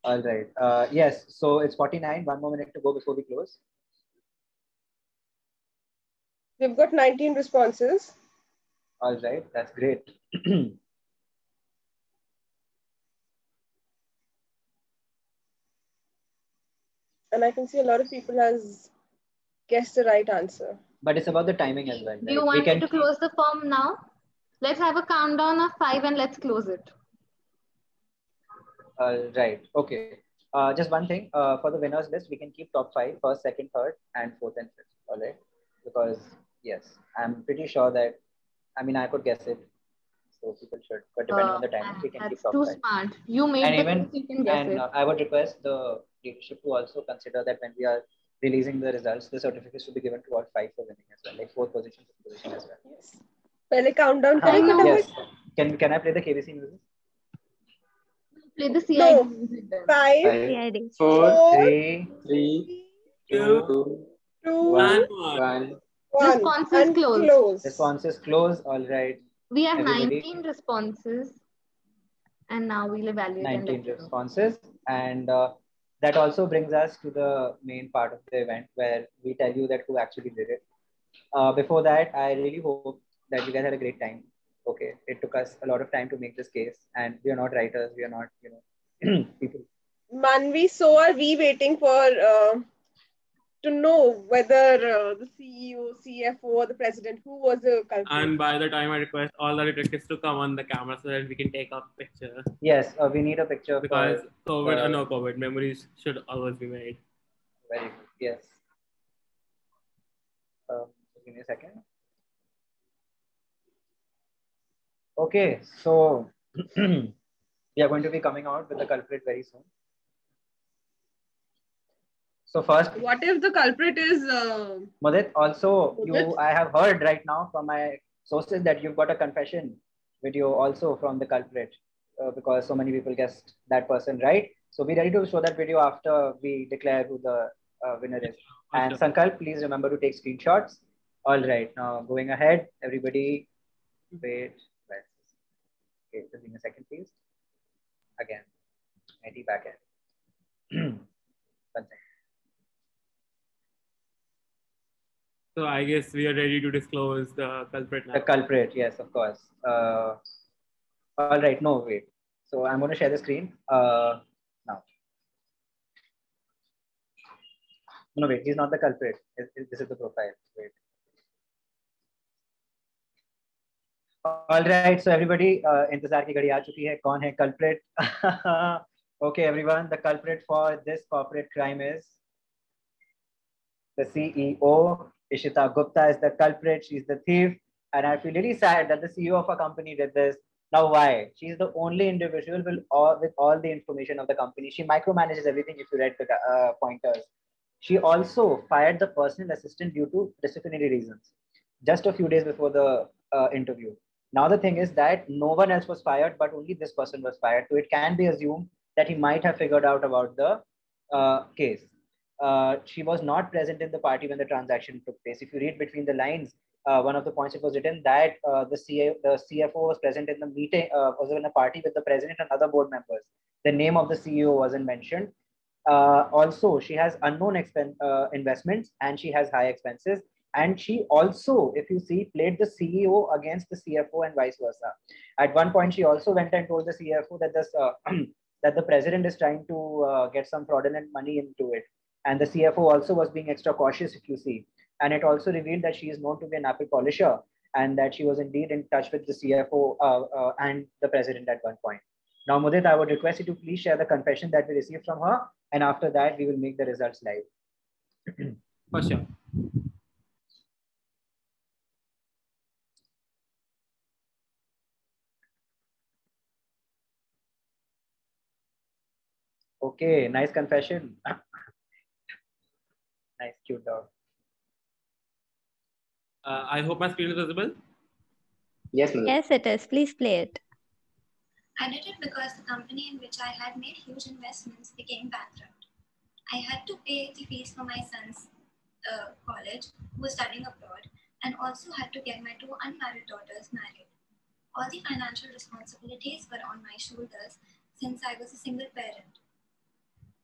All right. Yes. So it's 49. 1 more minute to go before we close. We've got 19 responses. All right. That's great. And I can see a lot of people has guessed the right answer. But it's about the timing as well. Do you Right? want me to close the form now? Let's have a countdown of 5 and let's close it. Right. Okay. Just one thing. For the winners list, we can keep top 5, first, second, third, and fourth and fifth. All right. Because yes, I'm pretty sure that. I mean, I could guess it. So people should. But depending on the time, we can keep top 5. That's too smart. You made And the even list, you can guess it. I would request the leadership to also consider that when we are releasing the results, the certificates should be given to all 5 for winning as well, like 4th position, 5th position as well. Yes. पहले countdown करें Yes. Can I play the KBC music? Play the CID. No. music then. 5, 4, 3, 2, 1. Responses closed. Responses close. All right. We have Everybody. 19 responses. And now we'll evaluate 19 responses. And that also brings us to the main part of the event where we tell you that who actually did it. Before that, I really hope that you guys had a great time. Okay. It took us a lot of time to make this case, and we are not writers. We are not, people. Manvi, so are we waiting for to know whether the CEO, CFO, or the president, who was the culprit? And by the time I request all the detectives to come on the camera so that we can take a picture. Yes, we need a picture because for, COVID or no COVID, memories should always be made. Very good. Yes. Give me a second. Okay, so we are going to be coming out with the culprit very soon. So first, what if the culprit is Mudit? Also, I have heard right now from my sources that you've got a confession video also from the culprit because so many people guessed that person right. So be ready to show that video after we declare who the winner is. And Sankalp, please remember to take screenshots. All right, now going ahead, everybody, wait. Okay, just give me a second, please. Again, IT backend. 1 second. So I guess we are ready to disclose the culprit now. The culprit, yes, of course. All right, no, wait. So I'm going to share the screen now. No, wait, he's not the culprit. This is the profile. Wait. All right, so everybody, इंतजार की घड़ी आ चुकी है. कौन है culprit? Okay, everyone, the culprit for this corporate crime is the CEO. Ishita Gupta is the culprit. She's the thief. And I feel really sad that the CEO of a company did this. Now, why? She's the only individual with all the information of the company. She micromanages everything if you read the pointers. She also fired the personal assistant due to disciplinary reasons just a few days before the interview. Now, the thing is that no one else was fired, but only this person was fired. So it can be assumed that he might have figured out about the case. She was not present in the party when the transaction took place. If you read between the lines, one of the points it was written that the CFO was present in the meeting, was in a party with the president and other board members. The name of the CEO wasn't mentioned. Also, she has unknown investments and she has high expenses. And she also, if you see, played the CEO against the CFO and vice versa. At one point, she also went and told the CFO that this that the president is trying to get some fraudulent money into it. And the CFO also was being extra cautious, if you see. And it also revealed that she is known to be an apple polisher and that she was indeed in touch with the CFO and the president at one point. Now, Mudit, I would request you to please share the confession that we received from her. And after that, we will make the results live. For sure. Okay, nice confession. Nice, cute dog. I hope my screen is visible. Yes, Yes, it is. Please play it. I did it because the company in which I had made huge investments became bankrupt. I had to pay the fees for my son's college, who was studying abroad, and also had to get my 2 unmarried daughters married. All the financial responsibilities were on my shoulders since I was a single parent.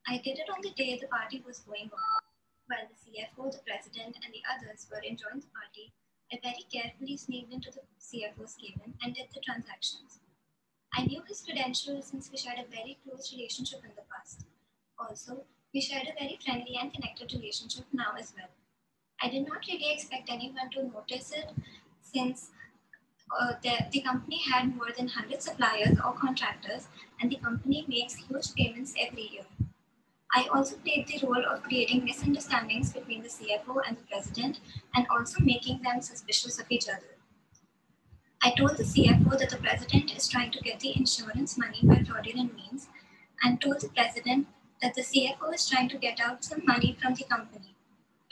I did it on the day the party was going on. While the CFO, the president, and the others were enjoying the party, I very carefully sneaked into the CFO's cabin and did the transactions. I knew his credentials since we shared a very close relationship in the past. Also, we shared a very friendly and connected relationship now as well. I did not really expect anyone to notice it since the company had more than 100 suppliers or contractors, and the company makes huge payments every year. I also played the role of creating misunderstandings between the CFO and the president and also making them suspicious of each other. I told the CFO that the president is trying to get the insurance money by fraudulent means and told the president that the CFO is trying to get out some money from the company.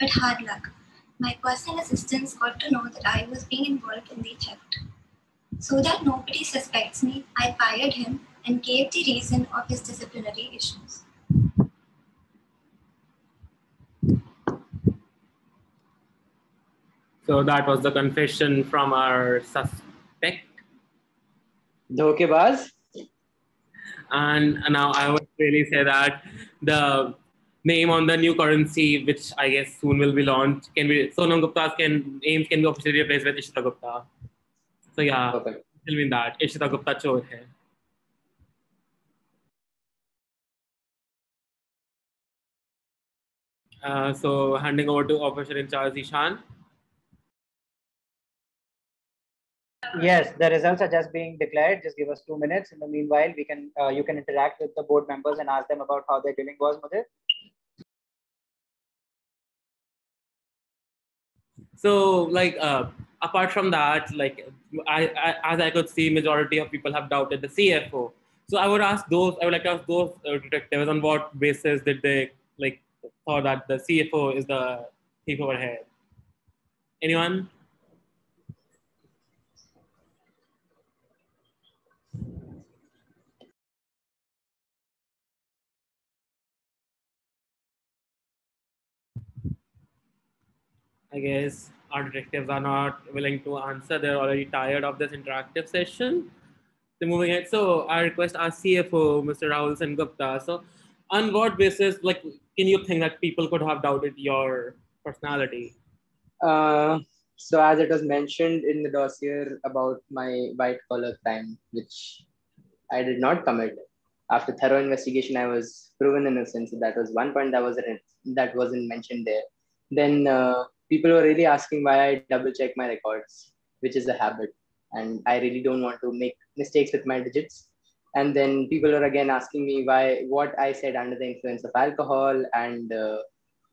But hard luck. My personal assistants got to know that I was being involved in the theft. So that nobody suspects me, I fired him and gave the reason of his disciplinary issues. So that was the confession from our suspect. Dhokebaz. And now I would really say that the name on the new currency, which I guess soon will be launched, can be Sonam Gupta's names can be officially replaced with Ishita Gupta. So yeah, Perfect. It'll mean that Ishita Gupta chor hai. So handing over to Officer in Charge Ishan. Yes, the results are just being declared. Just give us 2 minutes. In the meanwhile, we can you can interact with the board members and ask them about how their billing was, Mudhir. So like apart from that, like I as I could see, majority of people have doubted the CFO. So I would like to ask those detectives on what basis did they like thought that the CFO is the thief over here. Anyone? I guess our detectives are not willing to answer. They're already tired of this interactive session. So moving ahead. So I request our CFO, Mr. Rahul Sengupta. So on what basis, like, can you think that people could have doubted your personality? So as it was mentioned in the dossier about my white collar crime, which I did not commit. After thorough investigation, I was proven innocent. So that was one point that wasn't mentioned there. Then people were really asking why I double check my records, which is a habit, and I really don't want to make mistakes with my digits. And then people were again asking me what I said under the influence of alcohol, and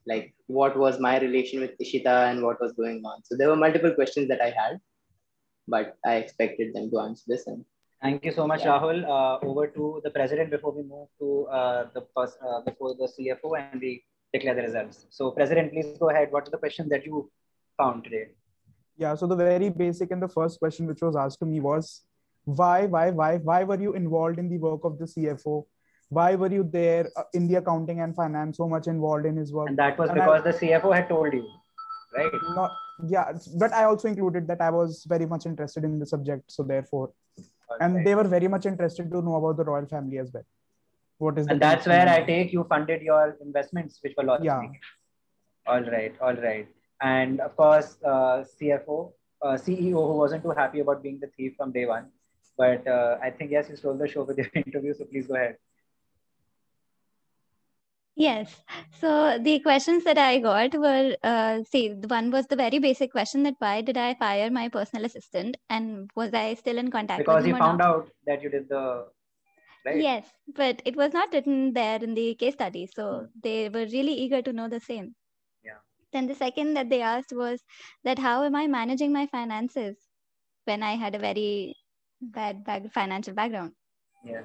like what was my relation with Ishita and what was going on. So there were multiple questions that I had, but I expected them to answer this. And thank you so much, Rahul. Over to the president before we move to before the CFO and we declare the results. So, President, please go ahead. What are the questions that you found today? Yeah, so the very basic and the first question which was asked to me was, why were you involved in the work of the CFO? Why were you there in the accounting and finance, so much involved in his work? And that was because the CFO had told you, right? Yeah, but I also included that I was very much interested in the subject. So therefore, and they were very much interested to know about the royal family as well. What is and that's where I take you funded your investments, which were lots. Yeah. All right. And of course, CEO who wasn't too happy about being the thief from day one. But I think, yes, you stole the show with your interview. So please go ahead. Yes. So the questions that I got were, one was the very basic question that why did I fire my personal assistant and was I still in contact with him? Because he found out that you did the, right? Yes, but it was not written there in the case study. So they were really eager to know the same. Yeah. Then the second that they asked was that how am I managing my finances when I had a very bad financial background? Yeah.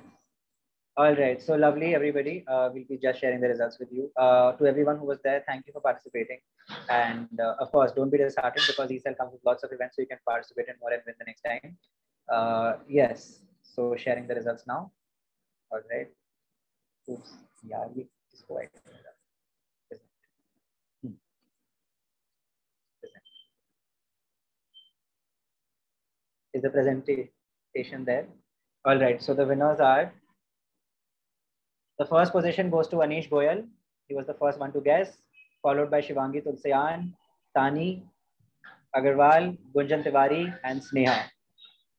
All right. So lovely, everybody. We'll be just sharing the results with you. To everyone who was there, thank you for participating. And of course, don't be disheartened because ESL comes with lots of events, so you can participate in more and win the next time. Yes. So sharing the results now. All right. Oops. Yeah, just go ahead. Is the presentation there? All right. So the winners are. The first position goes to Anish Goyal. He was the first one to guess, followed by Shivangi Tulsayan, Tani Agarwal, Gunjan Tiwari, and Sneha.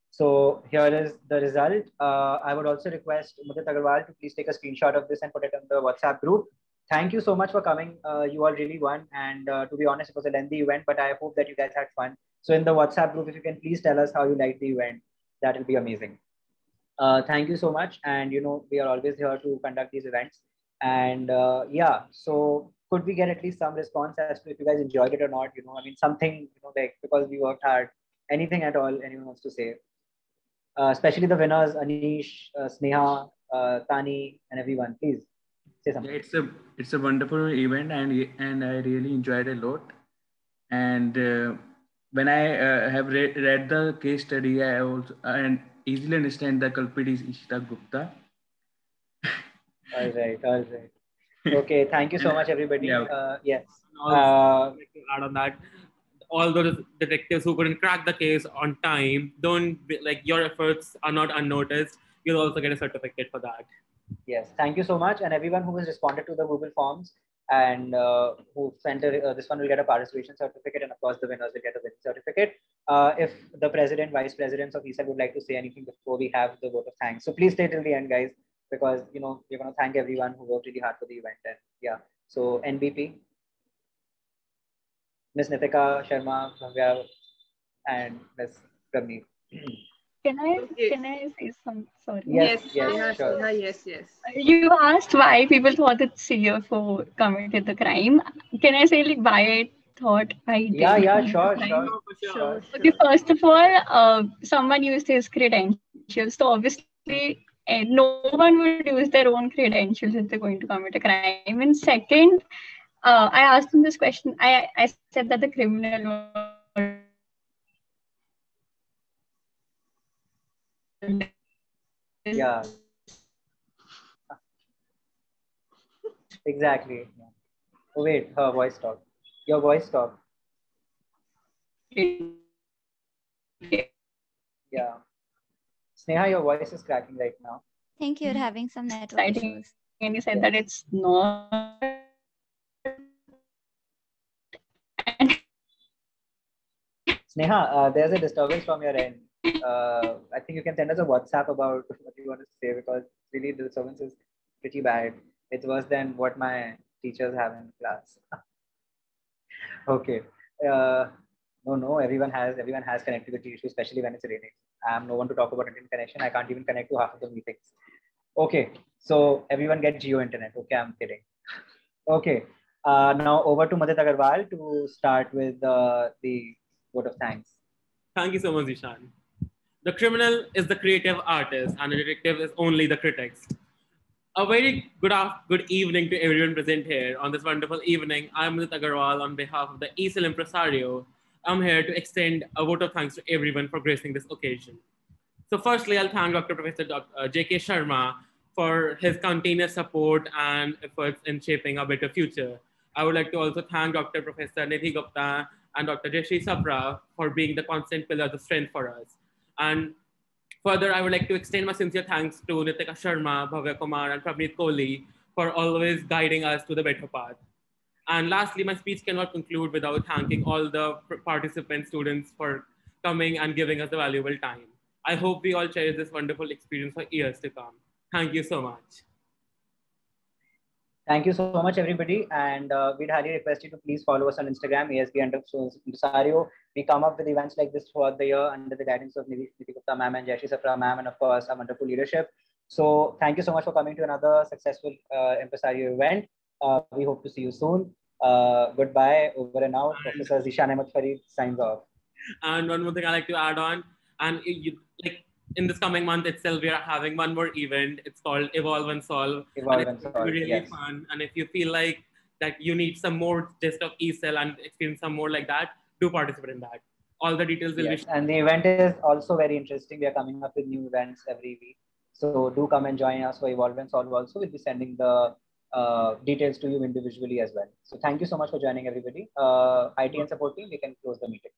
So here is the result. I would also request Mudit Agarwal to please take a screenshot of this and put it on the WhatsApp group thank you so much for coming. You all really won. And to be honest, it was a lengthy event, but I hope that you guys had fun. So in the WhatsApp group, if you can please tell us how you liked the event, that will be amazing. Thank you so much. And, we are always here to conduct these events. And yeah, so could we get at least some response as to if you guys enjoyed it or not? I mean, something, like because we worked hard, anything at all anyone wants to say? Especially the winners, Anish, Sneha, Tani, and everyone. Please say something. Yeah, it's a wonderful event, and I really enjoyed it a lot. And when I have read the case study, I also and easily understand the culprit is Ishita Gupta. All right. Okay, thank you so much, everybody. Yes. Also, like to add on that, all those detectives who couldn't crack the case on time, your efforts are not unnoticed. You'll also get a certificate for that. Yes, thank you so much. And everyone who has responded to the Google Forms and who sent this one will get a participation certificate, and of course the winners will get a winning certificate. If the president, vice presidents of ESAL would like to say anything before we have the vote of thanks, so please stay till the end, guys, because we're going to thank everyone who worked really hard for the event. And yeah, so NBP, Ms. Nitika Sharma, Bhavya, and Ms. Ramneet. Can I say some? Sorry. Yes, Sure. Yes. You asked why people thought that CFO committed the crime. Can I say why I thought I did? Yeah, sure. Okay, first of all, someone used his credentials. So obviously, no one would use their own credentials if they're going to commit a crime. And second, I asked him this question. I said that the criminal Yeah. Exactly. Oh, wait, her voice stopped. Your voice stopped. Yeah. Sneha, your voice is cracking right now. I think you're having some network issues. And you said that it's not. Sneha, there's a disturbance from your end. I think you can send us a WhatsApp about what you want to say, because really the disturbance is pretty bad. It's worse than what my teachers have in class. Okay. No, everyone has connectivity issues, especially when it's raining. I'm no one to talk about internet connection. I can't even connect to half of the meetings. Okay, so everyone get Jio internet. Okay, I'm kidding. Okay, now over to Madhit Agarwal to start with the vote of thanks. Thank you so much, Ishan. The criminal is the creative artist, and the detective is only the critics. A very good evening to everyone present here on this wonderful evening. I'm Madhit Agarwal on behalf of the ESAL Impresario. I'm here to extend a vote of thanks to everyone for gracing this occasion. So firstly, I'll thank Dr. Professor J.K. Sharma for his continuous support and efforts in shaping a better future. I would like to also thank Dr. Professor Nidhi Gupta and Dr. Jayashree Sapra for being the constant pillars of strength for us. And further, I would like to extend my sincere thanks to Nitika Sharma, Bhavya Kumar, and Pravneet Kohli for always guiding us to the better path. And lastly, my speech cannot conclude without thanking all the participant students for coming and giving us the valuable time. I hope we all cherish this wonderful experience for years to come. Thank you so much. Thank you so much, everybody. And we'd highly request you to please follow us on Instagram, ASB_Impresario. We come up with events like this throughout the year under the guidance of Nidhi Gupta ma'am and Jayashree Sapra ma'am, and of course, our wonderful leadership. So thank you so much for coming to another successful Impresario event. We hope to see you soon. Goodbye, over and out. Professor Zishan Ahmed Farid signs off. And one more thing I'd like to add on, and in this coming month itself, we are having one more event. It's called Evolve and Solve. It's really fun. And if you feel like that you need some more gist of ESAL and experience some more like that, do participate in that. All the details will be. And the event is also very interesting. We are coming up with new events every week. So do come and join us for Evolve and Solve also. We'll be sending the details to you individually as well. So thank you so much for joining, everybody. IT and support team, we can close the meeting.